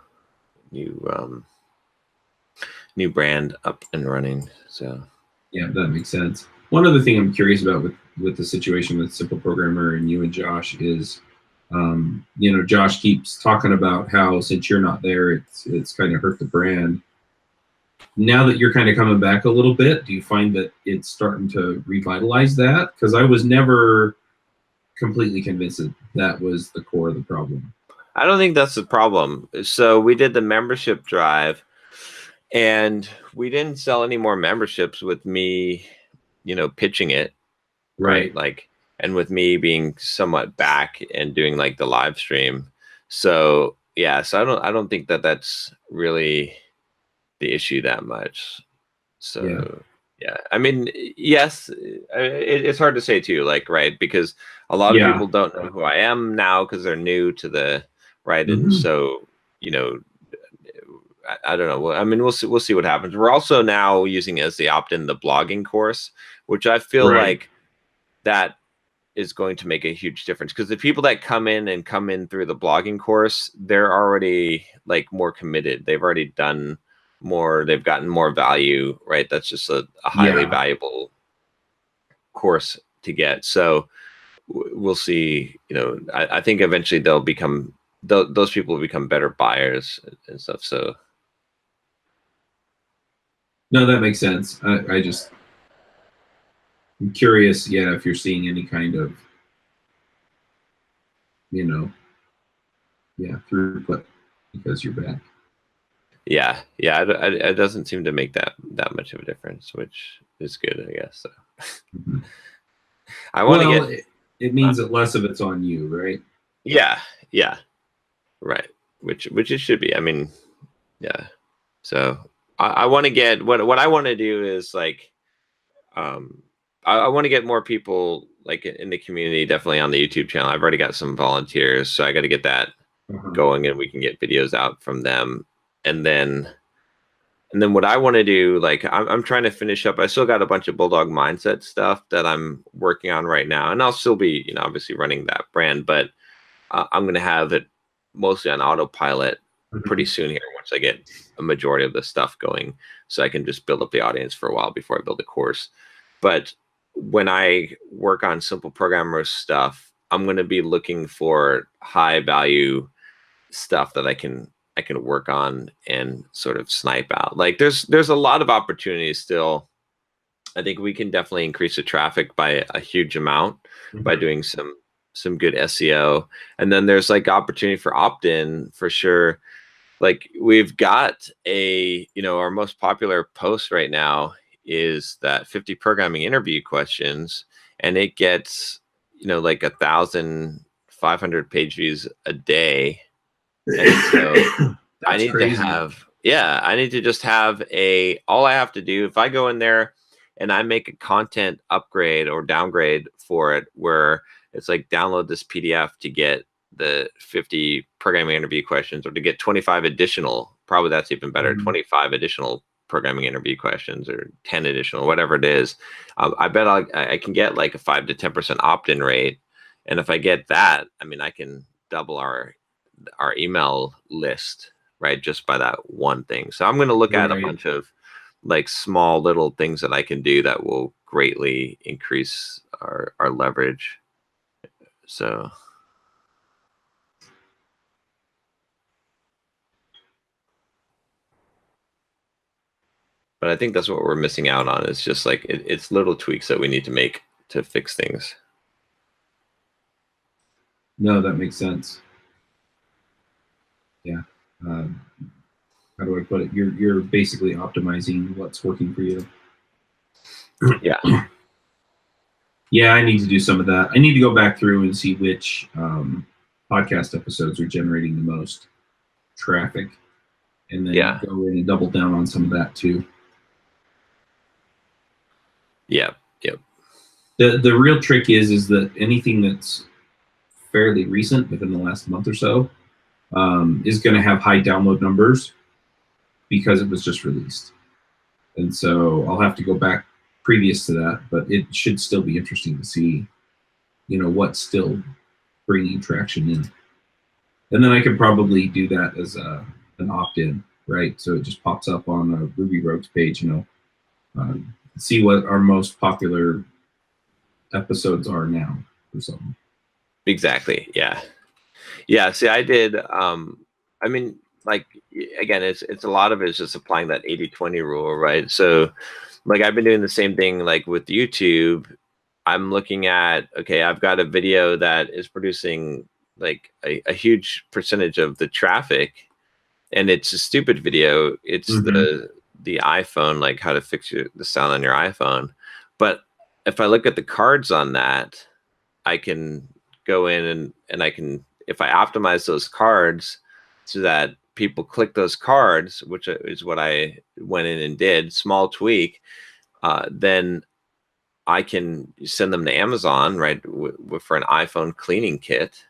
brand up and running. So yeah, that makes sense. One other thing I'm curious about with the situation with Simple Programmer and you and Josh is, Josh keeps talking about how since you're not there, it's kind of hurt the brand. Now that you're kind of coming back a little bit, do you find that it's starting to revitalize that? Because I was never completely convinced that that was the core of the problem. I don't think that's the problem. So we did the membership drive, and we didn't sell any more memberships with me, pitching it, right? Like, and with me being somewhat back and doing like the live stream. So yeah, so I don't think that that's really the issue that much. So yeah, I mean, yes, it's hard to say too, like, right, because a lot of people don't know who I am now because they're new to the right, and so I don't know. I mean, we'll see what happens. We're also now using as the opt-in the blogging course, which I feel like that is going to make a huge difference because the people that come in through the blogging course, they're already like more committed. They've already done more. They've gotten more value, right? That's just a highly valuable course to get. So we'll see. I think eventually those people will become better buyers and stuff. So no, that makes sense. I'm curious, if you're seeing any kind of, throughput because you're back. Yeah, it doesn't seem to make that much of a difference, which is good, I guess. So. I want to get. It means that less of it's on you, right? Yeah, right. Which it should be. I mean, yeah. So I want to get what I want to do is like, I want to get more people like in the community, definitely on the YouTube channel. I've already got some volunteers, so I got to get that going, and we can get videos out from them, and then what I want to do, like I'm trying to finish up. I still got a bunch of Bulldog Mindset stuff that I'm working on right now, and I'll still be, obviously running that brand, but I'm going to have it mostly on autopilot pretty soon here once I get a majority of the stuff going, so I can just build up the audience for a while before I build a course. But when I work on Simple Programmer stuff, I'm going to be looking for high value stuff that I can work on and sort of snipe out. Like there's a lot of opportunities still. I think we can definitely increase the traffic by a huge amount by doing some good SEO. And then there's like opportunity for opt-in for sure. Like we've got our most popular post right now is that 50 programming interview questions, and it gets, like 1,500 page views a day. And so I need crazy. I need to just have all I have to do, if I go in there and I make a content upgrade or downgrade for it, where it's like download this PDF to get the 50 programming interview questions, or to get 25 additional, probably that's even better, 25 additional programming interview questions, or 10 additional, whatever it is. I bet I can get like a 5 to 10% opt-in rate. And if I get that, I mean, I can double our email list, right, just by that one thing. So I'm going to look at a bunch of like small little things that I can do that will greatly increase our leverage. So but I think that's what we're missing out on. It's just like it's little tweaks that we need to make to fix things. No, that makes sense. Yeah. How do I put it? You're basically optimizing what's working for you. Yeah. Yeah, I need to do some of that. I need to go back through and see which podcast episodes are generating the most traffic, and then go in and double down on some of that too. Yeah. The real trick is that anything that's fairly recent within the last month or so is going to have high download numbers because it was just released. And so I'll have to go back previous to that, but it should still be interesting to see, what's still bringing traction in. And then I could probably do that as an opt-in, right? So it just pops up on the Ruby Rogues page, see what our most popular episodes are now or something. Exactly. Yeah. Yeah. See, I did, I mean, like, again, it's a lot of it is just applying that 80-20 rule, right? So like I've been doing the same thing like with YouTube. I'm looking at, okay, I've got a video that is producing like a huge percentage of the traffic, and it's a stupid video. It's the iPhone, like how to fix the sound on your iPhone. But if I look at the cards on that, I can go in and I can, if I optimize those cards so that people click those cards, which is what I went in and did, small tweak, then I can send them to Amazon, right, for an iPhone cleaning kit,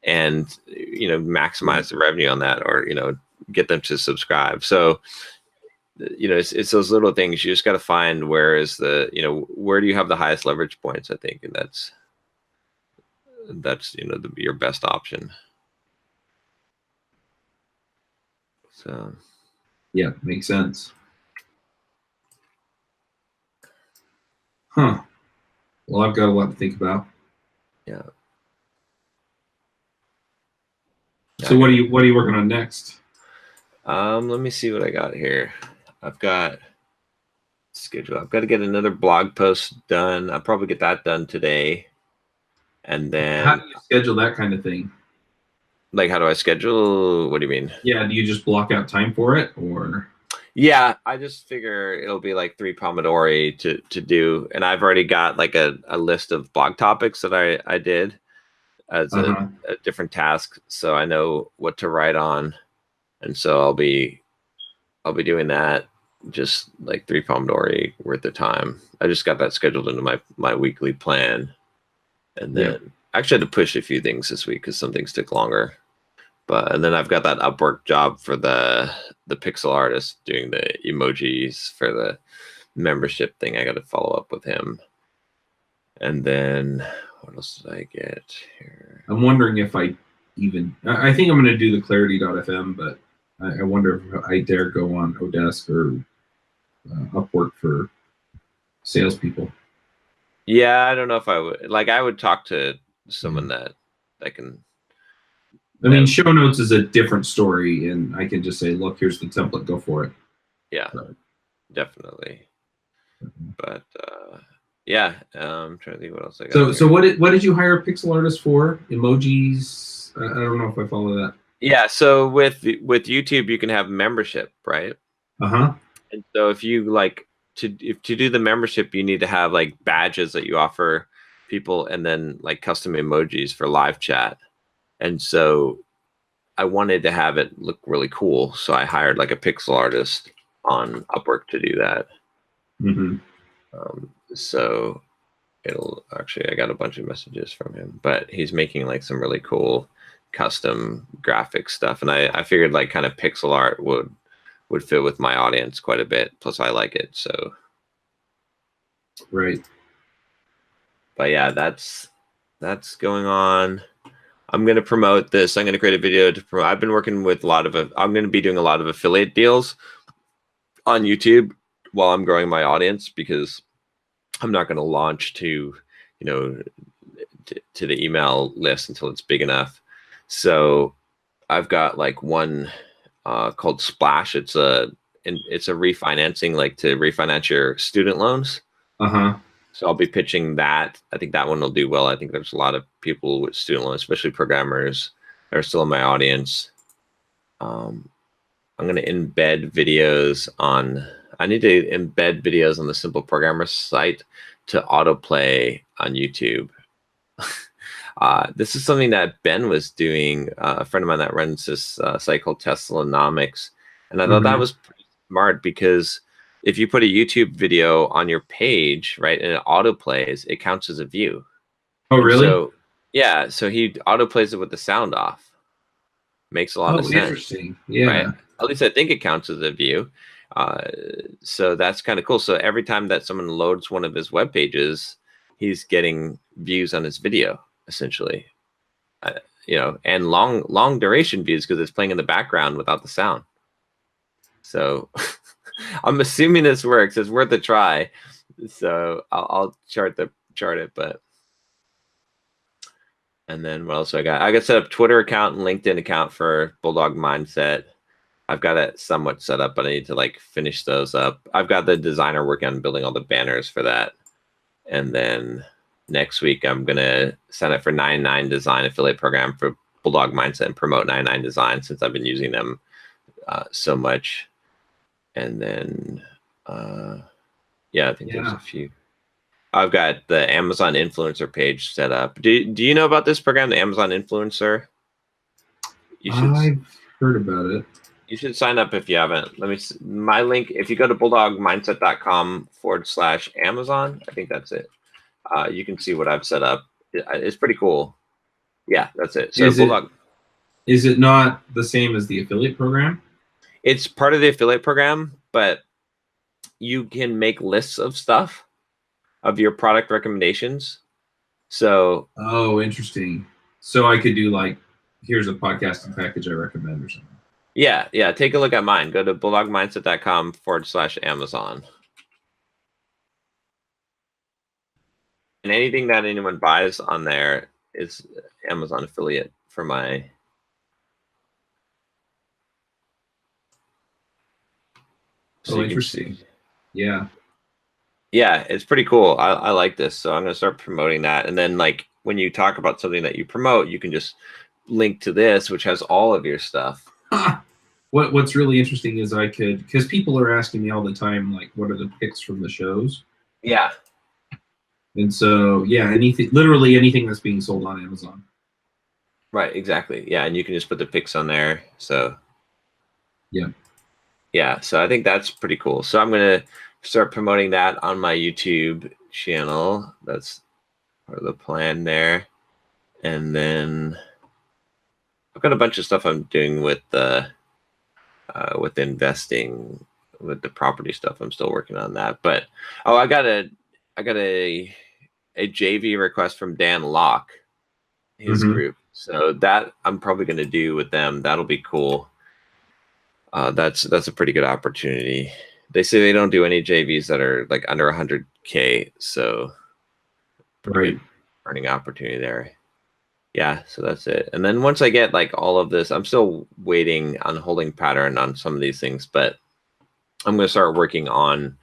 and maximize the revenue on that, or get them to subscribe. So it's those little things. You just got to find where is the where do you have the highest leverage points, I think, and that's your best option. So yeah, makes sense. Huh. Well, I've got a lot to think about. Yeah. So what are you working on next? Let me see what I got here. I've got schedule. I've got to get another blog post done. I'll probably get that done today. And then how do you schedule that kind of thing? Like, how do I schedule? What do you mean? Yeah, do you just block out time for it, or? Yeah, I just figure it'll be like 3 Pomodori to do, and I've already got like a list of blog topics that I did as a different task, so I know what to write on, and so I'll be doing that, just like 3 Pomodori worth of time. I just got that scheduled into my weekly plan, and then I actually had to push a few things this week because some things took longer. And then I've got that Upwork job for the pixel artist doing the emojis for the membership thing. I got to follow up with him. And then what else did I get here? I'm wondering if I think I'm going to do the clarity.fm, but I wonder if I dare go on Odesk or Upwork for salespeople. Yeah, I don't know if I would. Like, I would talk to someone that can. I mean, show notes is a different story, and I can just say, look, here's the template, go for it. Yeah, definitely. But yeah, I'm trying to think what else I got. So what did you hire a pixel artist for? Emojis? I don't know if I follow that. Yeah, so with YouTube, you can have membership, right? And so if you like to do the membership, you need to have like badges that you offer people, and then like custom emojis for live chat. And so I wanted to have it look really cool, so I hired like a pixel artist on Upwork to do that. So it'll actually, I got a bunch of messages from him, but he's making like some really cool custom graphic stuff, and I figured like kind of pixel art would fit with my audience quite a bit. Plus, I like it, so right. But yeah, that's going on. I'm going to promote this. I'm going to create a video to promote. I've been working with I'm going to be doing a lot of affiliate deals on YouTube while I'm growing my audience, because I'm not going to launch to the email list until it's big enough. So I've got like one called Splash. It's a refinancing, like to refinance your student loans. So I'll be pitching that. I think that one will do well. I think there's a lot of people with student loans, especially programmers, that are still in my audience. I'm going to embed videos on. I need to embed videos on the Simple Programmer site to autoplay on YouTube. This is something that Ben was doing, a friend of mine that runs this site called Teslanomics. And I thought that was pretty smart, because if you put a YouTube video on your page, right, and it autoplays, it counts as a view. Oh, And really? so, yeah, so he autoplays it with the sound off. Makes a lot of sense. Interesting. Yeah. Right? At least I think it counts as a view. So that's kind of cool. So every time that someone loads one of his web pages, he's getting views on his video, essentially. And long duration views because it's playing in the background without the sound. So I'm assuming this works. It's worth a try. So I'll chart it, but. And then what else I got? I got set up Twitter account and LinkedIn account for Bulldog Mindset. I've got it somewhat set up, but I need to like finish those up. I've got the designer working on building all the banners for that. And then next week, I'm going to sign up for 99 Design affiliate program for Bulldog Mindset and promote 99 Design since I've been using them so much. And then, I think there's a few. I've got the Amazon influencer page set up. Do you know about this program, the Amazon influencer? I've heard about it. You should sign up if you haven't. My link, if you go to bulldogmindset.com/Amazon, I think that's it. You can see what I've set up. It's pretty cool. Yeah, that's it. So is it not the same as the affiliate program? It's part of the affiliate program, but you can make lists of stuff of your product recommendations. So interesting. So I could do like, here's a podcasting package I recommend or something. Yeah. Take a look at mine. Go to bulldogmindset.com/Amazon. And anything that anyone buys on there is Amazon affiliate for my. So interesting. Yeah. Yeah, it's pretty cool. I like this. So I'm going to start promoting that. And then like when you talk about something that you promote, you can just link to this, which has all of your stuff. What's really interesting is because people are asking me all the time, like, what are the picks from the shows? Yeah. And so, literally anything that's being sold on Amazon. Right, exactly. Yeah, and you can just put the picks on there. So, yeah. So I think that's pretty cool. So I'm going to start promoting that on my YouTube channel. That's part of the plan there. And then I've got a bunch of stuff I'm doing with investing, with the property stuff. I'm still working on that. But I got a JV request from Dan Locke, his group. So that I'm probably going to do with them. That'll be cool. That's a pretty good opportunity. They say they don't do any JVs that are like under 100K. So pretty good earning opportunity there. Yeah, so that's it. And then once I get like all of this, I'm still waiting on holding pattern on some of these things, but I'm going to start working on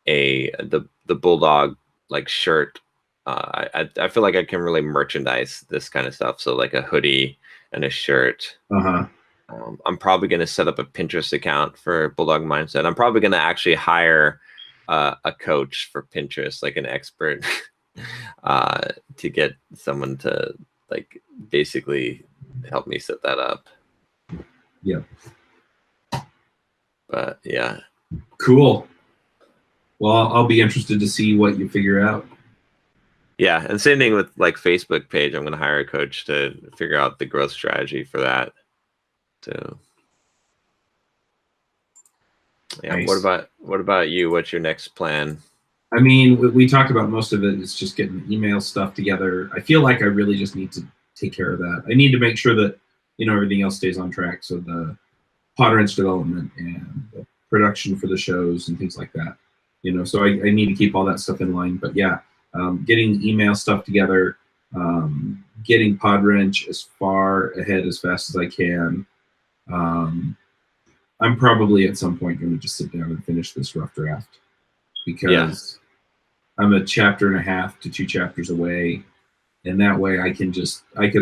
the Bulldog like shirt. I feel like I can really merchandise this kind of stuff. So like a hoodie and a shirt. I'm probably going to set up a Pinterest account for Bulldog Mindset. I'm probably going to actually hire a coach for Pinterest, like an expert, to get someone to like basically help me set that up. Yeah. But yeah. Cool. Well, I'll be interested to see what you figure out. Yeah, and same thing with like Facebook page. I'm going to hire a coach to figure out the growth strategy for that. So, yeah. Nice. What about you? What's your next plan? I mean, we talked about most of it. It's just getting email stuff together. I feel like I really just need to take care of that. I need to make sure that everything else stays on track. So the pod wrench development and the production for the shows and things like that. So I need to keep all that stuff in line. But yeah, getting email stuff together, getting pod wrench as far ahead as fast as I can. I'm probably at some point going to just sit down and finish this rough draft because I'm a chapter and a half to 2 chapters away. And that way I can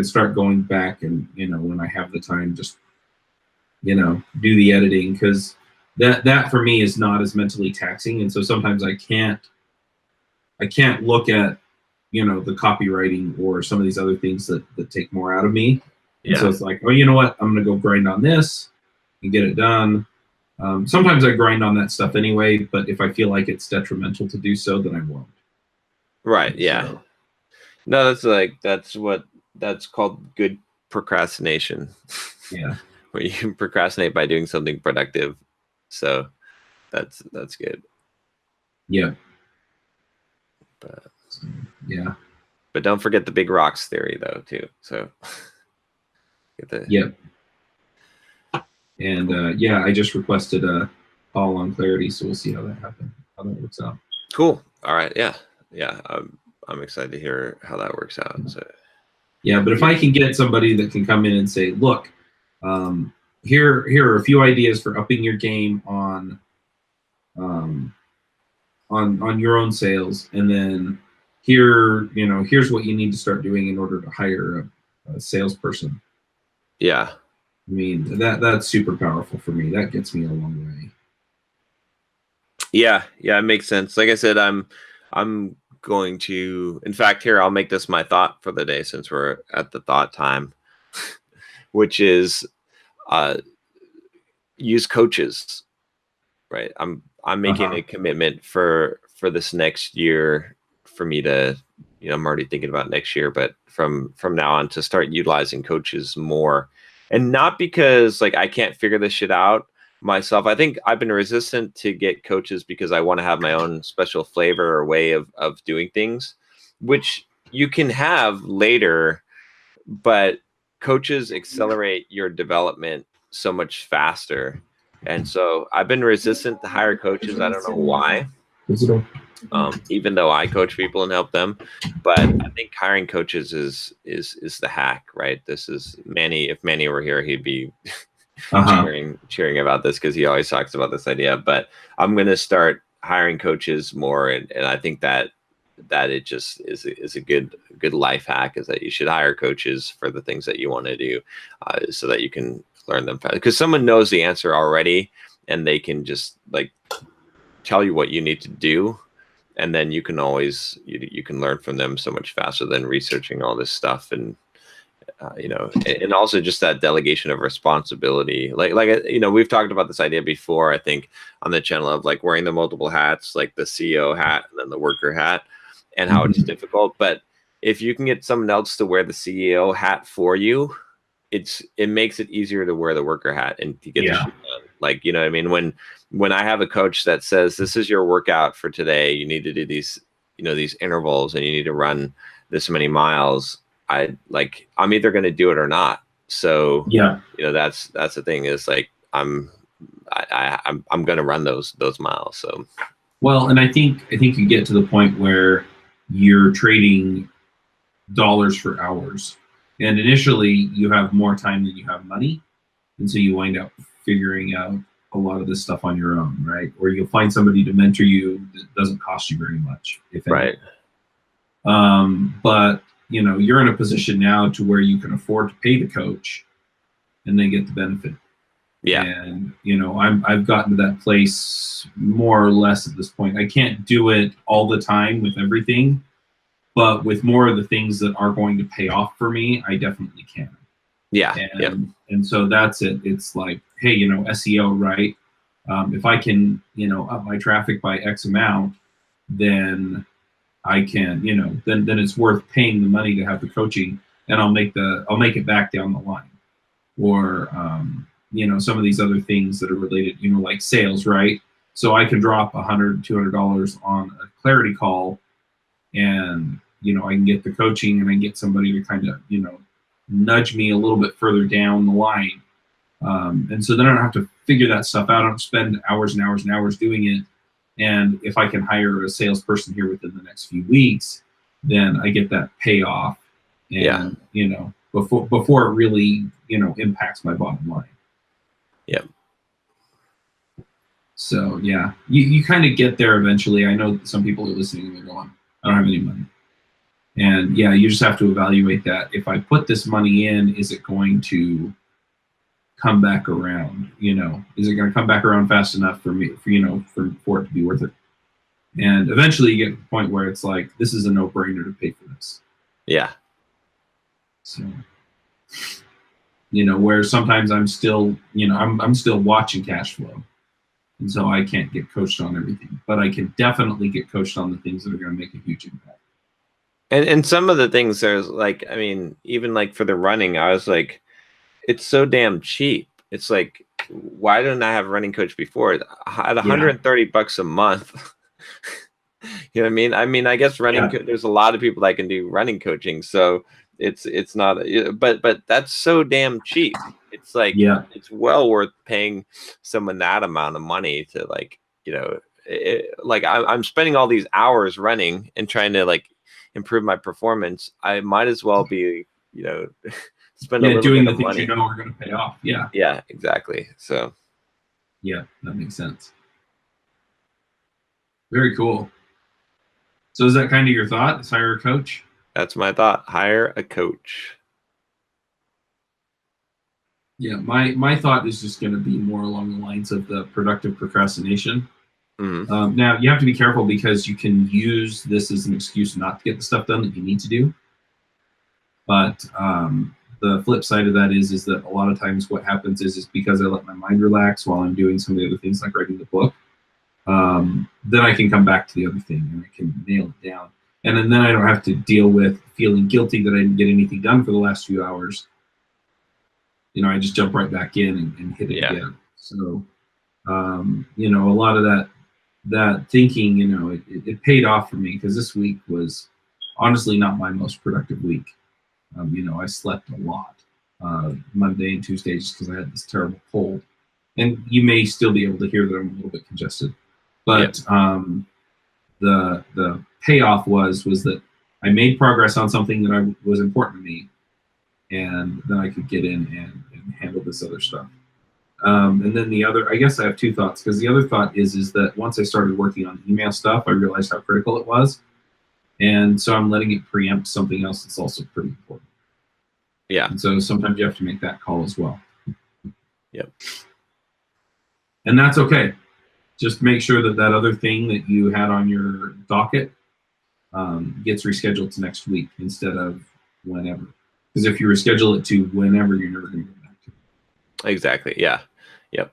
start going back and, when I have the time, just, do the editing, because that for me is not as mentally taxing. And so sometimes I can't look at, the copywriting or some of these other things that take more out of me. And so it's like, oh, you know what? I'm going to go grind on this and get it done. Sometimes I grind on that stuff anyway, but if I feel like it's detrimental to do so, then I won't. Right. Yeah. So, No, that's called good procrastination. yeah. Where you procrastinate by doing something productive. So that's good. Yeah. But Yeah. but don't forget the big rocks theory though too. So Yep. And I just requested a call on Clarity, so we'll see how that works out. Cool. All right. Yeah. Yeah. I'm excited to hear how that works out. So yeah, but if I can get somebody that can come in and say, look, here are a few ideas for upping your game on your own sales, and then here's what you need to start doing in order to hire a salesperson. Yeah. I mean, that's super powerful for me. That gets me a long way. Yeah, it makes sense. Like I said, I'm going to, in fact, here I'll make this my thought for the day since we're at the thought time, which is use coaches. Right. I'm making a commitment for this next year for me to, I'm already thinking about next year, but from now on to start utilizing coaches more. And not because like I can't figure this shit out myself. I think I've been resistant to get coaches because I want to have my own special flavor or way of doing things, which you can have later, but coaches accelerate your development so much faster. And so I've been resistant to hire coaches. I don't know why, even though I coach people and help them. But I think hiring coaches is the hack, right? This is Manny. If Manny were here, he'd be cheering about this because he always talks about this idea. But I'm going to start hiring coaches more, and I think that it just is a good life hack, is that you should hire coaches for the things that you want to do, so that you can learn them fast, because someone knows the answer already and they can just like tell you what you need to do, and then you can always you can learn from them so much faster than researching all this stuff. And and also just that delegation of responsibility, like we've talked about this idea before, I think, on the channel, of like wearing the multiple hats, like the CEO hat and then the worker hat, and how it's difficult. But if you can get someone else to wear the CEO hat for you, it makes it easier to wear the worker hat and to get the shit done. Like, you know what I mean? When I have a coach that says, this is your workout for today, you need to do these, these intervals, and you need to run this many miles, I'm either going to do it or not. So that's the thing, is like I'm going to run those miles. So well, and I think you get to the point where you're trading dollars for hours. And initially, you have more time than you have money. And so you wind up figuring out a lot of this stuff on your own, right? Or you'll find somebody to mentor you that doesn't cost you very much, if anything. Right. But, you're in a position now to where you can afford to pay the coach and then get the benefit. Yeah. And, I've gotten to that place more or less at this point. I can't do it all the time with everything, but with more of the things that are going to pay off for me, I definitely can. Yeah. And so that's it. It's like, hey, SEO, right? If I can, up my traffic by X amount, then I can, then it's worth paying the money to have the coaching, and I'll make it back down the line. Or, some of these other things that are related, like sales, right? So I can drop $100, $200 on a clarity call, and I can get the coaching, and I can get somebody to kind of nudge me a little bit further down the line, and so then I don't have to figure that stuff out. I don't spend hours and hours and hours doing it. And if I can hire a salesperson here within the next few weeks, then I get that payoff, and before it really impacts my bottom line. Yeah. So yeah, you kind of get there eventually. I know some people are listening and they're going, I don't have any money. And yeah, you just have to evaluate that. If I put this money in, is it going to come back around? Is it going to come back around fast enough for me, for it to be worth it? And eventually you get to the point where it's like, this is a no-brainer to pay for this. Yeah. So, where sometimes I'm still, I'm still watching cash flow. And so I can't get coached on everything, but I can definitely get coached on the things that are going to make a huge impact. And some of the things there's like, I mean, even like for the running, I was like, it's so damn cheap. It's like, why didn't I have a running coach before? At $130 a month. You know what I mean? I mean, I guess running, there's a lot of people that can do running coaching. So it's not, but that's so damn cheap. It's like, it's well worth paying someone that amount of money to like, you know, like I'm spending all these hours running and trying to like improve my performance. I might as well be, you know, spend a little doing bit the of things money. you know are going to pay off. Yeah, exactly. So yeah, that makes sense. Very cool. So is that kind of your thought? Is hire a coach? That's my thought. Hire a coach. Yeah, my thought is just going to be more along the lines of the productive procrastination. Mm-hmm. Now, you have to be careful because you can use this as an excuse not to get the stuff done that you need to do. But the flip side of that is that a lot of times what happens is because I let my mind relax while I'm doing some of the other things like writing the book, then I can come back to the other thing and I can nail it down. And then I don't have to deal with feeling guilty that I didn't get anything done for the last few hours. You know, I just jump right back in and hit it again. So, you know, a lot of that thinking, you know, it paid off for me because this week was honestly not my most productive week. You know, I slept a lot Monday and Tuesday just because I had this terrible cold. And you may still be able to hear that I'm a little bit congested. But the payoff was that I made progress on something that was important to me. And then I could get in and handle this other stuff. And then the other, I guess I have two thoughts, because the other thought is that once I started working on email stuff, I realized how critical it was. And so I'm letting it preempt something else that's also pretty important. Yeah. And so sometimes you have to make that call as well. Yep. And that's okay. Just make sure that other thing that you had on your docket gets rescheduled to next week instead of whenever. Because if you reschedule it to whenever, you're never going to get back to it. Exactly. Yeah. Yep.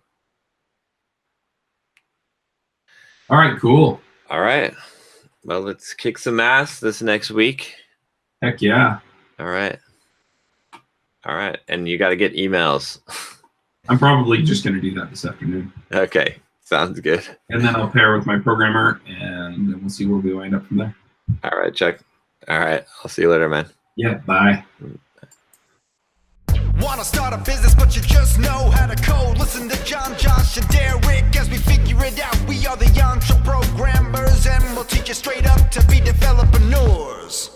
All right, cool. All right. Well, let's kick some ass this next week. Heck yeah. All right. All right. And you got to get emails. I'm probably just going to do that this afternoon. Okay. Sounds good. And then I'll pair with my programmer, and then we'll see where we wind up from there. All right, Chuck. All right. I'll see you later, man. Yeah, bye. Wanna start a business, but you just know how to code. Listen to John, Josh, and Derek as we figure it out. We are the Entre Programmers, and we'll teach you straight up to be developers.